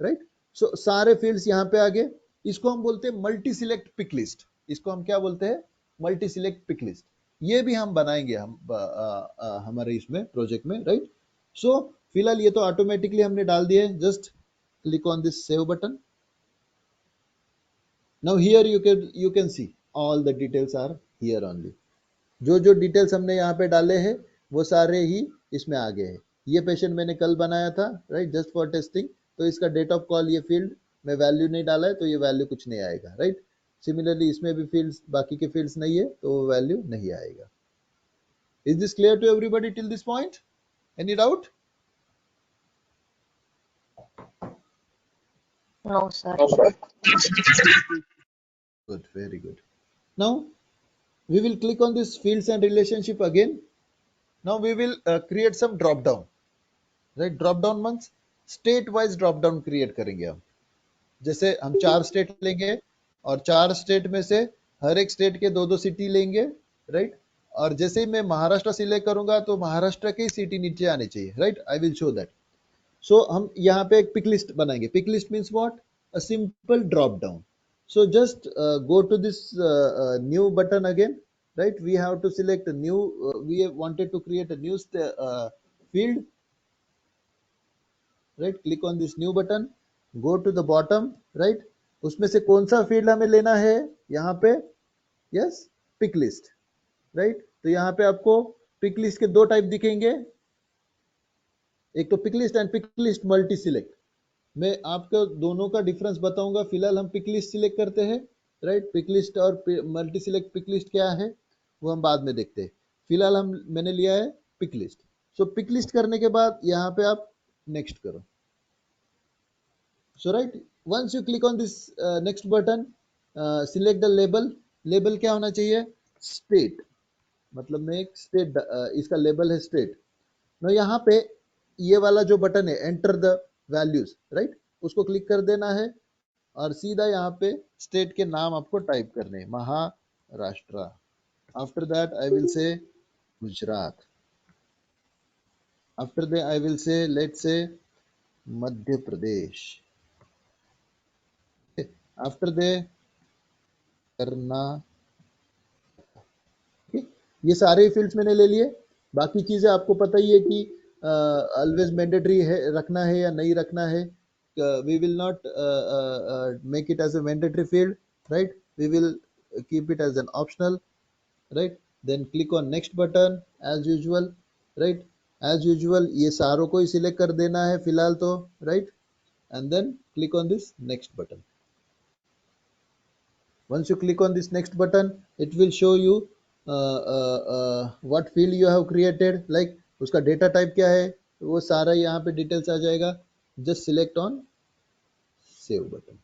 right. So सारे फील्ड्स यहाँ पे आ गए। इसको हम बोलते हैं मल्टी सिलेक्ट पिक लिस्ट। इसको हम क्या बोलते हैं, मल्टी सिलेक्ट पिक लिस्ट। ये भी हम बनाएंगे हम हमारे इसमें प्रोजेक्ट में, राइट। सो फिलहाल ये तो ऑटोमेटिकली हमने डाल दिए, just click on this save button. Now here you can see all the details are here only. जो जो डिटेल्स हमने यहाँ पे डाले हैं वो सारे ही इसमें आ गए हैं। ये पेशेंट मैंने कल बनाया था, राइट, जस्ट फॉर टेस्टिंग, तो इसका डेट ऑफ कॉल ये फील्ड में वैल्यू नहीं डाला है तो ये वैल्यू कुछ नहीं आएगा, राइट। सिमिलरली इसमें भी फील्ड्स, बाकी के फील्ड्स नहीं है तो वो वैल्यू नहीं आएगा। Is this clear to everybody till this point? Any doubt? No, sir. Good, very good. Now we will click on this fields and relationship again. Now we will create some drop down, right? Drop down means state wise drop down create करेंगे हम। जैसे हम 4 state लेंगे और 4 state में से हर एक state के 2-2 सिटी लेंगे, राइट, और जैसे ही मैं महाराष्ट्र सिलेक्ट करूंगा तो महाराष्ट्र की सिटी नीचे आनी चाहिए, right. I will show that. So हम यहाँ पे एक पिक लिस्ट बनाएंगे। Pick list means what? A simple drop down. So just go to this new button again, right? We have to select a new, we wanted to create a new field, right? Click on this new button, go to the bottom, right? उसमें से कौन सा field हमें लेना है यहाँ पे? Yes, pick list, right. तो यहाँ पे आपको पिक लिस्ट के दो टाइप दिखेंगे, एक तो pick list and pick list multi select. मैं आपको दोनों का डिफरेंस बताऊंगा। फिलहाल हम पिक लिस्ट सिलेक्ट करते हैं, राइट। पिक लिस्ट और मल्टी सिलेक्ट पिक लिस्ट क्या है वो हम बाद में देखते हैं। फिलहाल मैंने लिया है pick list. So pick list करने के बाद यहाँ पे आप नेक्स्ट करो। So right, once you click on this next button, select the label. Label क्या होना चाहिए? स्टेट, मतलब मैं एक स्टेट, इसका लेबल है स्टेट। ना यहाँ पे ये वाला जो बटन है एंटर द वैल्यूज, राइट, उसको क्लिक कर देना है और सीधा यहाँ पे स्टेट के नाम आपको टाइप करने हैं, Maharashtra. After that I will say Gujarat. After that I will say let's say Madhya Pradesh. After that Karnataka. ये सारे फील्ड्स मैंने ले लिए। बाकी चीजें आपको पता ही है कि ऑलवेज मैंडेटरी है, रखना है या नहीं रखना है। We will not make it as a mandatory field, right. We will keep it as an optional, right. Then click on next button as usual, right. As usual ये सारों को ही सिलेक्ट कर देना है फिलहाल तो, right. And then click on this next button. Once you click on this next button, it will show you what field you have created, like उसका data type क्या है, वो सारा यहाँ पे details आ जाएगा। Just select on save button.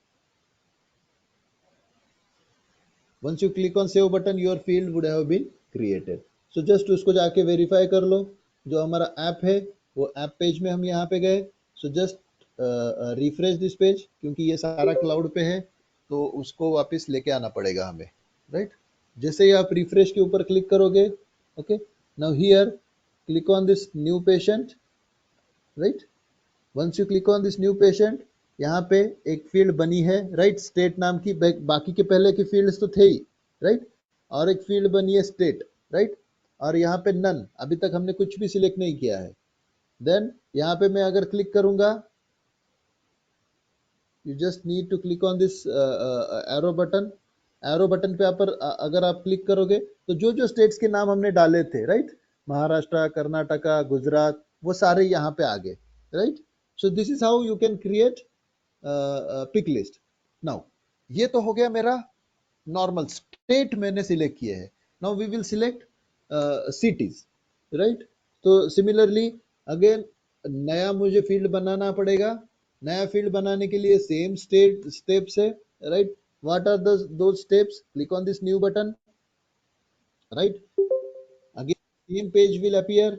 Once you click on save button, your field would have been created. So just उसको जाके verify कर लो। जो हमारा ऐप है वो ऐप पेज में हम यहाँ पे गए। So just refresh this page, क्योंकि ये सारा क्लाउड पे है तो उसको वापस लेके आना पड़ेगा हमें, राइट। जैसे ही आप रिफ्रेश के ऊपर क्लिक करोगे, okay, now here click on this new patient, right. Once you click on this new patient, यहाँ पे एक फील्ड बनी है, राइट, स्टेट नाम की। बाकी के पहले की फील्ड्स तो थे ही, राइट। और एक फील्ड बनी है स्टेट, राइट। और यहाँ पे नन, अभी तक हमने कुछ भी सिलेक्ट नहीं किया है। देन यहाँ पे मैं अगर क्लिक करूंगा, you just need to click on this arrow button। Arrow button पे अगर आप क्लिक करोगे तो जो जो स्टेट्स के नाम हमने डाले थे, राइट, महाराष्ट्र, कर्नाटका, गुजरात, वो सारे यहाँ पे आ गए, right. So this is how you can create pick list. Now ये तो हो गया मेरा नॉर्मल स्टेट मैंने सिलेक्ट किए हैं। Now we will select cities, right. तो सिमिलरली अगेन नया मुझे फील्ड बनाना पड़ेगा। नया फील्ड बनाने के लिए सेम स्टेप्स है, right. What are those steps? Click on this new button, right. Again same page will appear.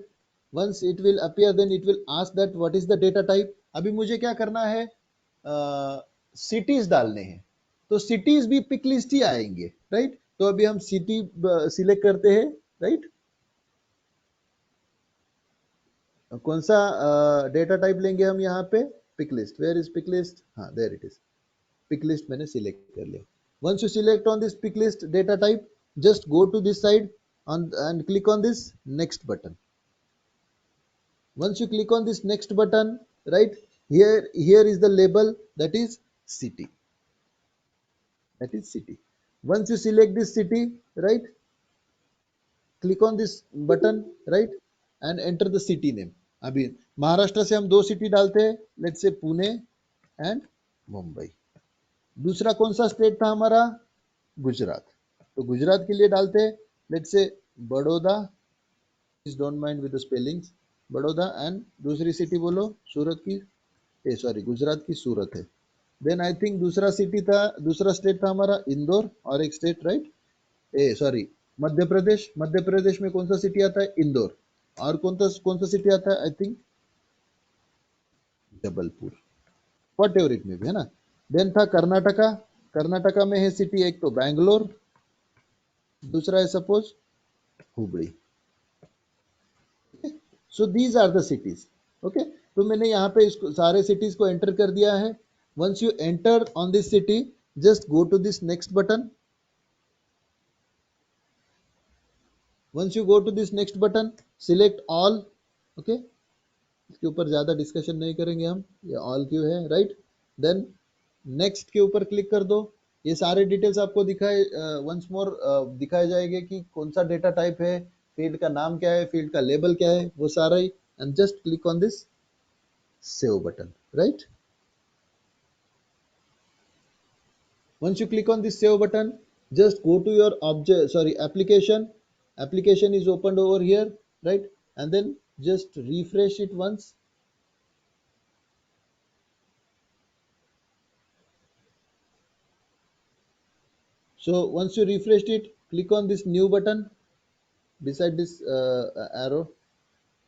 Once it will appear, then it will ask that what is the data type. अभी मुझे क्या करना है? Cities डालने हैं, तो cities भी pick list ही आएंगे, राइट। तो अभी हम सिटी सिलेक्ट करते हैं, राइट। कौन सा डेटा टाइप लेंगे हम यहाँ पे? Pick list. Where is pick list? हाँ, there it is. Pick list मैंने सिलेक्ट कर लिया। Once you select on this pick list data type, just go to this side and click on this next button. Once you click on this next button, right, here is the label, that is city, that is city. Once you select this city, right, click on this button, right, and enter the city name. अभी महाराष्ट्र से हम दो city डालते हैं, let's say Pune and Mumbai. दूसरा कौन सा state था हमारा? गुजरात। तो गुजरात के लिए डालते हैं, let's say Baroda. Please don't mind with the spellings. Baroda. And दूसरी सिटी बोलो, सूरत की, सॉरी गुजरात की सूरत है। देन आई थिंक दूसरा सिटी था, दूसरा स्टेट था हमारा इंदौर, और एक state, right, sorry Madhya Pradesh. Madhya Pradesh में कौन सा सिटी आता है? इंदौर। और कौन सा सिटी आता है? I think Jabalpur, what ever it में भी, है ना। देन था कर्नाटका। कर्नाटका में है सिटी एक तो बैंगलोर, दूसरा है suppose Hubli. So these are the cities. Okay, तो मैंने यहाँ पे इसको सारे सिटीज को एंटर कर दिया है. Once you enter on this city, just go to this next button. Once you go to this next button, select all. Okay, इसके ऊपर ज्यादा डिस्कशन नहीं करेंगे हम, ये ऑल क्यों है, राइट. देन नेक्स्ट के ऊपर क्लिक कर दो. ये सारे डिटेल्स आपको दिखाए वंस मोर दिखाए जाएंगे कि कौन सा डेटा टाइप है, फील्ड का नाम क्या है, फील्ड का लेबल क्या है, वो सारा ही. And just click on this save button, right. Once you click on this save button, just go to your object, sorry, application. Application is opened over here, right? And then just refresh it once. So once you refreshed it, click on this new button beside this arrow.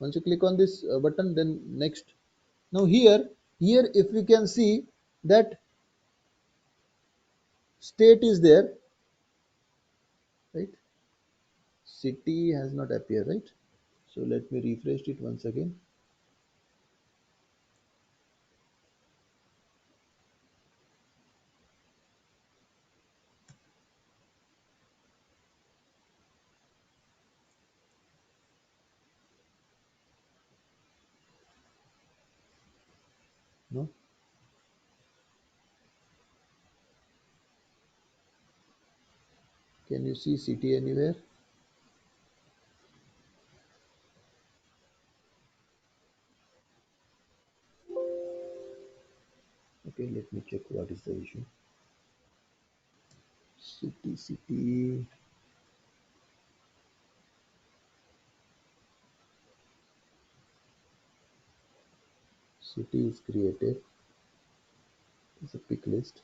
Once you click on this button, then next. Now here if you can see that state is there, right? City has not appeared, right? So let me refresh it once again. No, can you see city anywhere? Okay, let me check what is the issue. City. City is created. It's a pick list.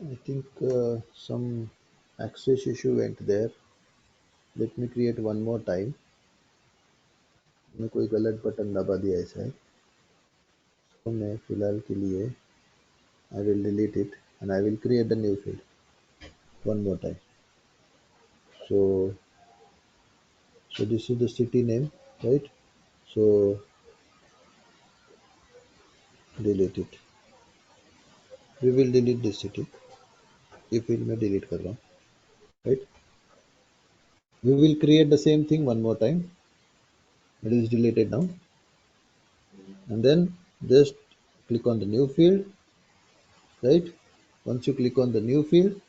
I think some access issue went there. Let me create one more time. मैं कोई गलत button दबा दिया ऐसा है. तो मैं फिलहाल के लिए I will delete it and I will create a new field one more time. So this is the city name, right? So delete it. We will delete this city. ये field में delete कर रहा हूँ, right? We will create the same thing one more time. It is deleted now. And then just click on the new field, right? Once you click on the new field,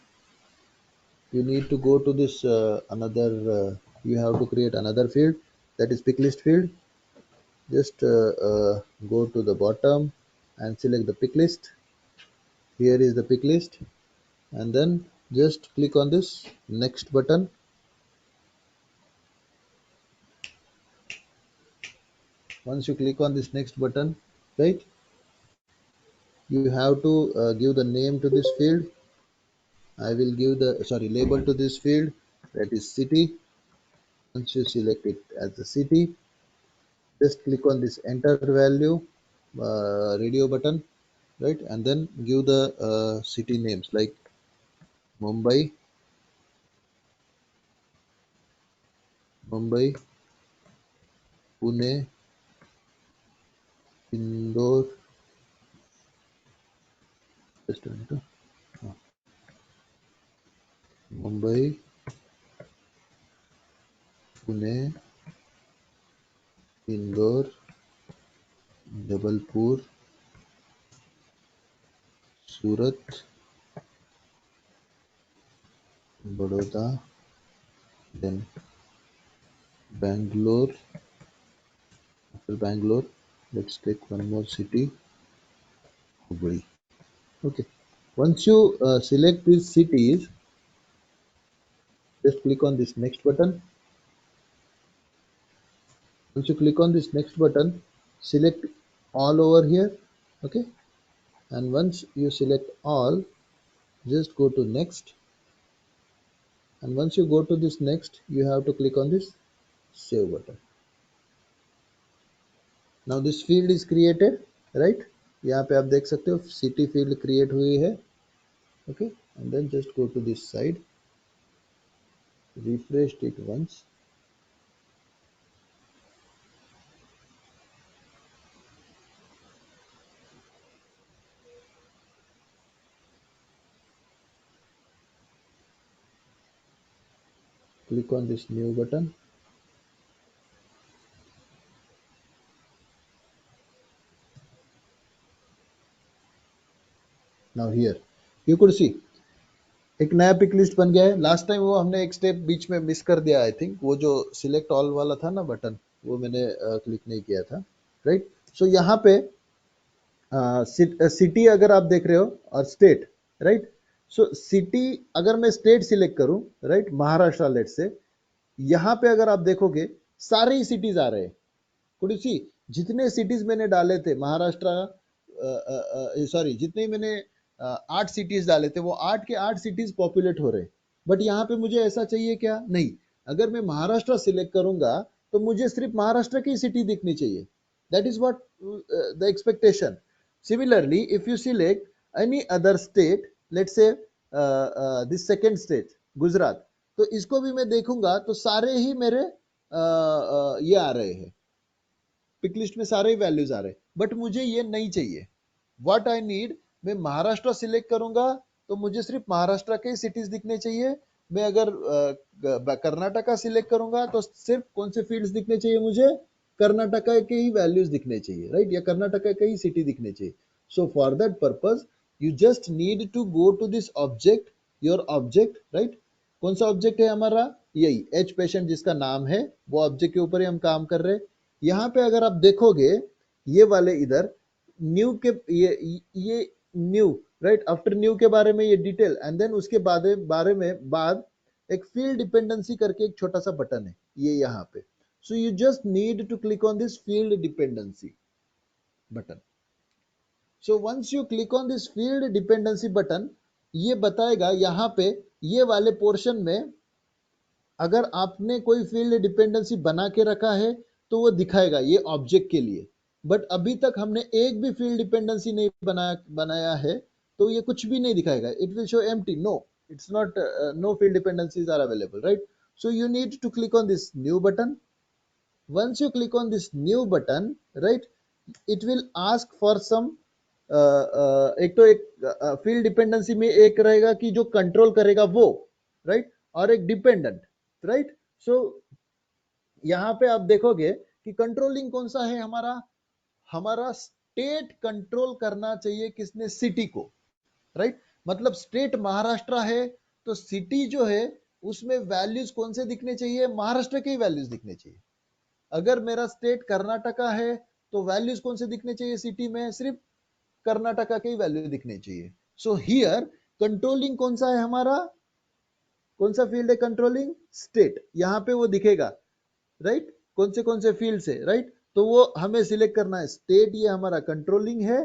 you need to go to this you have to create another field, that is pick list field. Just go to the bottom and select the pick list. Here is the pick list, and then just click on this next button. Once you click on this next button, right, you have to give the name to this field. I will give the label to this field, that is city. Once you select it as the city, just click on this enter value radio button, right, and then give the city names like Mumbai, Mumbai, Pune, Indore, just a minute. हाँ, मुंबई, पुणे, इंदौर, जबलपुर, सूरत, Baroda, then Bangalore. After Bangalore, let's take one more city, Hubli. Okay. Once you select these cities, just click on this next button. Once you click on this next button, select all over here. Okay. And once you select all, just go to next. And once you go to this next, you have to click on this save button. Now this field is created, right? यहाँ पे आप देख सकते हो city field create हुई है. Okay, and then just go to this side, refresh it once. Click on this new button. Now here you could see एक नया पिक लिस्ट बन गया है. लास्ट टाइम वो हमने एक स्टेप बीच में मिस कर दिया. आई थिंक वो जो सिलेक्ट ऑल वाला था ना बटन, वो मैंने क्लिक नहीं किया था. राइट. सो यहाँ पे सिटी अगर आप देख रहे हो और स्टेट, राइट. सो सिटी अगर मैं स्टेट सिलेक्ट करूं, राइट, महाराष्ट्र लेट से, यहाँ पे अगर आप देखोगे सारे ही सिटीज आ रहे हैं. कुड यू सी जितने सिटीज मैंने डाले थे महाराष्ट्र, सॉरी जितने मैंने 8 सिटीज डाले थे वो 8 के 8 सिटीज पॉपुलेट हो रहे. बट यहाँ पे मुझे ऐसा चाहिए क्या? नहीं. अगर मैं महाराष्ट्र सिलेक्ट करूंगा तो मुझे सिर्फ महाराष्ट्र की सिटी दिखनी चाहिए. That is what the expectation. Similarly if you select any other state, let's say this second state Gujarat, तो इसको भी मैं देखूंगा तो सारे ही मेरे ये आ रहे हैं पिक लिस्ट में, सारे ही वैल्यूज आ रहे हैं. बट मुझे ये नहीं चाहिए. व्हाट आई नीड, मैं महाराष्ट्र सिलेक्ट करूंगा तो मुझे सिर्फ महाराष्ट्र के सिटीज दिखने चाहिए. मैं अगर कर्नाटका सिलेक्ट करूंगा तो सिर्फ कौन से फील्ड्स दिखने चाहिए मुझे? कर्नाटका के ही वैल्यूज दिखने चाहिए, राइट, या कर्नाटका के ही सिटी दिखने चाहिए. So for that purpose you just need to go to this object, your object, right. कौन सा ऑब्जेक्ट है हमारा? यही एच पेशेंट जिसका नाम है, वो ऑब्जेक्ट के ऊपर ही हम काम कर रहे हैं. यहाँ पे अगर आप देखोगे ये वाले इधर न्यू के ये न्यू, राइट, आफ्टर न्यू के बारे में ये डिटेल, एंड देन उसके बारे में बाद एक फील्ड डिपेंडेंसी करके एक छोटा सा बटन है ये यहाँ पे. So you just need to click on this field dependency button. So once you click on this field dependency button, ये बताएगा यहाँ पे ये वाले पोर्शन में अगर आपने कोई फील्ड डिपेंडेंसी बना के रखा है तो वो दिखाएगा ये ऑब्जेक्ट के लिए. बट अभी तक हमने एक भी फील्ड डिपेंडेंसी नहीं बनाया है तो ये कुछ भी नहीं दिखाएगा. It will show empty. No, it's not, no field dependencies are available, right. So you need to click on this new button. Once you click on this new button, right, it will ask for some, एक तो एक field dependency में एक रहेगा कि जो control करेगा वो, राइट, और एक डिपेंडेंट, राइट. सो यहाँ पे आप देखोगे कि कंट्रोलिंग कौन सा है हमारा स्टेट कंट्रोल करना चाहिए किसने? सिटी को, राइट. मतलब स्टेट महाराष्ट्र है तो सिटी जो है उसमें वैल्यूज कौन से दिखने चाहिए? महाराष्ट्र के ही वैल्यूज दिखने चाहिए. अगर मेरा स्टेट कर्नाटका है तो वैल्यूज कौन से दिखने चाहिए सिटी में? सिर्फ कर्नाटका के ही वैल्यू दिखने चाहिए. सो हियर कंट्रोलिंग कौन सा है हमारा? कौन सा फील्ड है कंट्रोलिंग? स्टेट. यहाँ पे वो दिखेगा, राइट, कौन से फील्ड से, राइट. तो वो हमें सिलेक्ट करना है. स्टेट ये हमारा कंट्रोलिंग है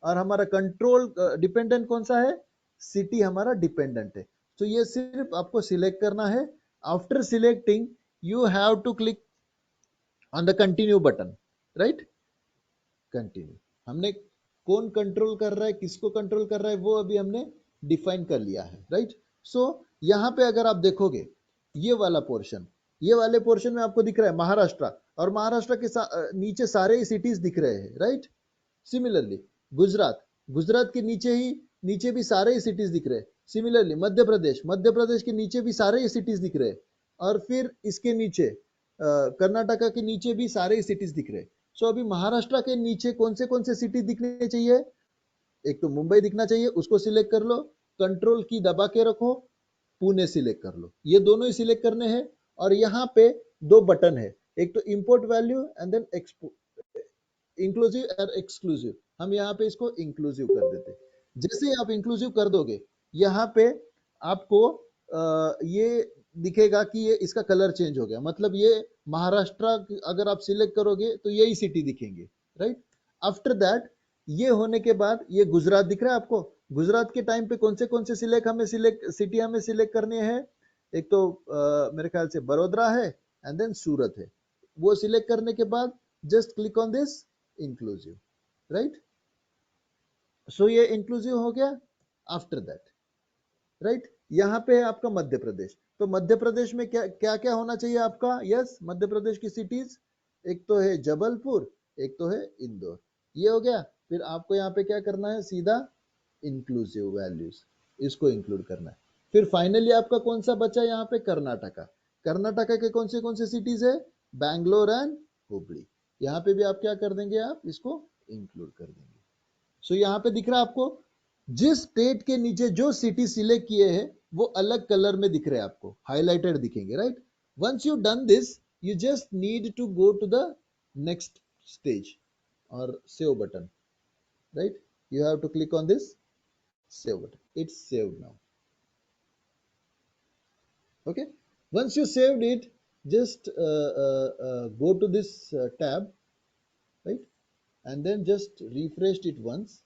और हमारा कंट्रोल डिपेंडेंट कौन सा है? सिटी हमारा डिपेंडेंट है. तो ये सिर्फ आपको सिलेक्ट करना है. After selecting you have to click on the continue button, right. Continue. हमने कौन कंट्रोल कर रहा है, किसको कंट्रोल कर रहा है, वो अभी हमने डिफाइन कर लिया है, राइट. सो यहाँ पे अगर आप देखोगे ये वाला पोर्शन, ये वाले पोर्शन में आपको दिख रहा है महाराष्ट्र, और महाराष्ट्र के नीचे सारे ही सिटीज दिख रहे हैं, राइट. सिमिलरली गुजरात के नीचे ही नीचे भी सारे ही सिटीज दिख रहे हैं। सिमिलरली मध्य प्रदेश के नीचे भी सारे ही सिटीज दिख रहे हैं, और फिर इसके नीचे कर्नाटका के नीचे भी सारे ही सिटीज दिख रहे हैं। सो अभी महाराष्ट्र के नीचे कौन से सिटी दिखने चाहिए? एक तो मुंबई दिखना चाहिए, उसको सिलेक्ट कर लो, कंट्रोल की दबा के रखो, पुणे सिलेक्ट कर लो, ये दोनों ही सिलेक्ट करने हैं। और यहाँ पे दो बटन है, एक तो import value and then inclusive और एक्सक्लूसिव। हम यहाँ पे इसको इंक्लूसिव कर देते हैं। जैसे ही आप इंक्लूसिव कर दोगे, यहाँ पे आपको ये दिखेगा कि ये इसका कलर चेंज हो गया, मतलब ये महाराष्ट्र अगर आप सिलेक्ट करोगे तो यही सिटी दिखेंगे, राइट। आफ्टर दैट ये होने के बाद ये गुजरात दिख रहा है आपको। गुजरात के टाइम पे कौन से सिटी हमें सिलेक्ट करने हैं? एक तो मेरे ख्याल से बड़ोदरा है एंड देन सूरत है। वो सिलेक्ट करने के बाद just click on this inclusive, right. So ये इंक्लूसिव हो गया। आफ्टर दैट, राइट, यहाँ पे है आपका मध्य प्रदेश। तो मध्य प्रदेश में क्या क्या क्या होना चाहिए आपका? यस, मध्य प्रदेश की सिटीज एक तो है जबलपुर, एक तो है इंदौर। ये हो गया। फिर आपको यहाँ पे क्या करना है? सीधा इंक्लूसिव वैल्यूज, इसको इंक्लूड करना है। फिर फाइनली आपका कौन सा बचा यहाँ पे? कर्नाटका। कर्नाटका के कौन से सिटीज है? बैंगलोर एंड हुबली। यहाँ पे भी आप क्या कर देंगे? आप इसको इंक्लूड कर देंगे। सो यहाँ पे दिख रहा है आपको, जिस स्टेट के नीचे जो सिटी सिलेक्ट किए हैं वो अलग कलर में दिख रहे हैं आपको, हाईलाइटेड दिखेंगे, right. Once you done this, you just need to go to the next stage और save button, right? You have to click on this save button. It's saved now. Okay. Once you saved it, just go to this tab, right? And then just refresh it once.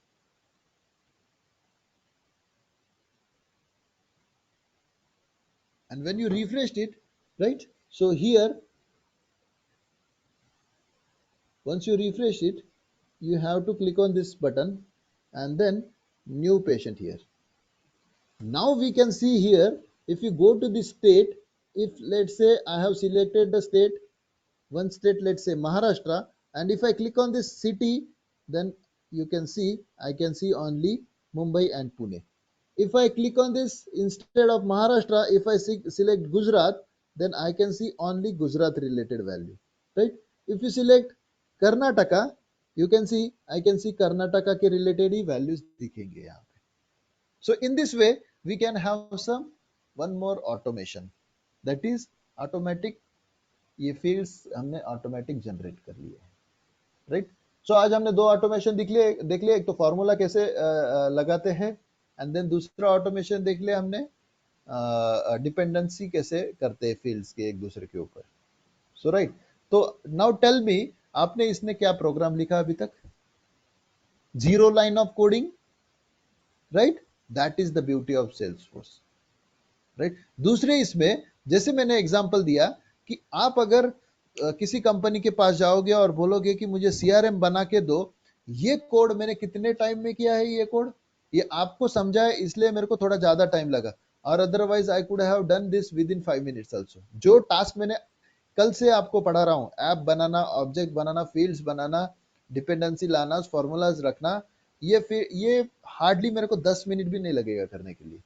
And when you refreshed it, right? So here, once you refresh it, you have to click on this button and then new patient here. Now we can see here, if you go to the state, if let's say I have selected the state, one state, let's say Maharashtra, and if I click on this city, then you can see, I can see only Mumbai and Pune. If I click on this, instead of Maharashtra, if I select Gujarat, then I can see only Gujarat related value, right? If you select Karnataka, you can see, I can see Karnataka के related ही values दिखेंगे यहाँ पे. So in this way, we can have one more automation, that is automatic. ये fields हमने automatic generate कर लिए हैं, right? So आज हमने दो automation देख लिए, एक तो formula कैसे लगाते हैं, and then दूसरा automation देख लिया हमने dependency कैसे करते हैं fields के एक दूसरे के ऊपर. So right, तो now tell me, आपने इसमें क्या प्रोग्राम लिखा अभी तक? 0 line of coding, right? That is the beauty of Salesforce, right? दूसरे इसमें जैसे मैंने एग्जांपल दिया कि आप अगर किसी कंपनी के पास जाओगे और बोलोगे कि मुझे CRM बना के दो, ये कोड मैंने कितने टाइम में किया है, ये कोड ये आपको समझा है इसलिए मेरे को थोड़ा ज्यादा टाइम लगा, और otherwise I could have done this with in 5 minutes also. जो टास्क मैंने कल से आपको पढ़ा रहा हूँ, ऐप बनाना, ऑब्जेक्ट बनाना, फील्ड्स बनाना, डिपेंडेंसी लाना, फॉर्मूलाज रखना, ये हार्डली मेरे को 10 मिनट भी नहीं लगेगा करने के लिए।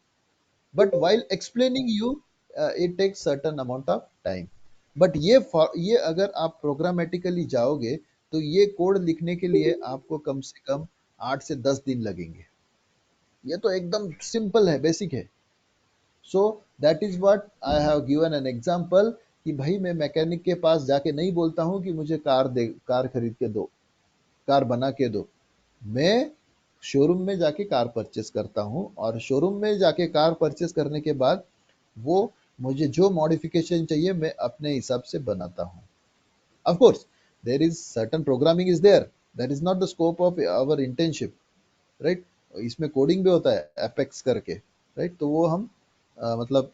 But while explaining you it takes certain amount of time. But ये अगर आप प्रोग्रामेटिकली जाओगे तो ये कोड लिखने के लिए आपको कम से कम 8 से 10 दिन लगेंगे। ये तो एकदम सिंपल है, बेसिक है। So that is what I have given an example कि भाई मैं मैकेनिक के पास जाके नहीं बोलता हूँ कि मुझे कार खरीद के दो, कार बना के दो। मैं शोरूम में जाके कार परचेस करता हूँ, और शोरूम में जाके कार परचेस करने के बाद वो मुझे जो मॉडिफिकेशन चाहिए मैं अपने हिसाब से बनाता हूँ। Of course there is certain programming is there, that is not the scope of our internship, right. इसमें कोडिंग भी होता है एपेक्स करके, राइट। तो वो हम मतलब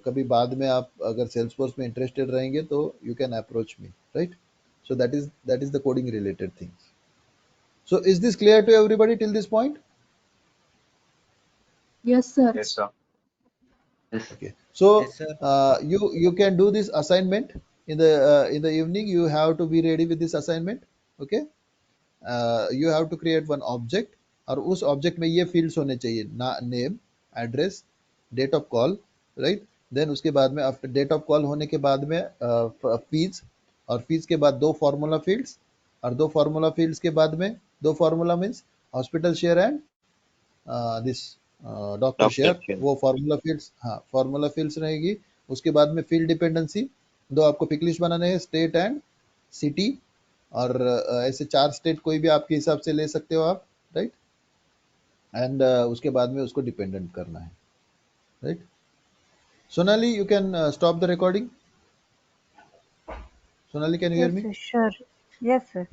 कभी बाद में आप अगर सेल्सफोर्स में इंटरेस्टेड रहेंगे तो you can approach me, right. So that is the coding related things. So is this clear to everybody till this point? Yes, sir. Yes, sir. Okay. So Yes, sir. You can do this assignment in the evening. You have to be ready with this assignment. Okay. You have to create one object और उस object में ये fields होने चाहिए, name, address, date of call, right. Then उसके बाद में after date of call होने के बाद में फीस, और फीस के बाद दो फार्मूला फील्ड्स, और दो फार्मूला फील्ड्स के बाद में दो formula means hospital share and this doctor Doctor share, share. वो फार्मूला फील्ड्स, हाँ फार्मूला फील्ड्स रहेगी। उसके बाद में फील्ड डिपेंडेंसी, दो आपको पिक लिस्ट बनाने हैं, स्टेट एंड सिटी, और ऐसे चार स्टेट कोई भी आपके हिसाब से ले सकते हो आप, राइट। एंड उसके बाद में उसको डिपेंडेंट करना है, right. Sonali, you can stop the recording. Sonali, can you here Yes, me? sir. Sure. Yes, sir.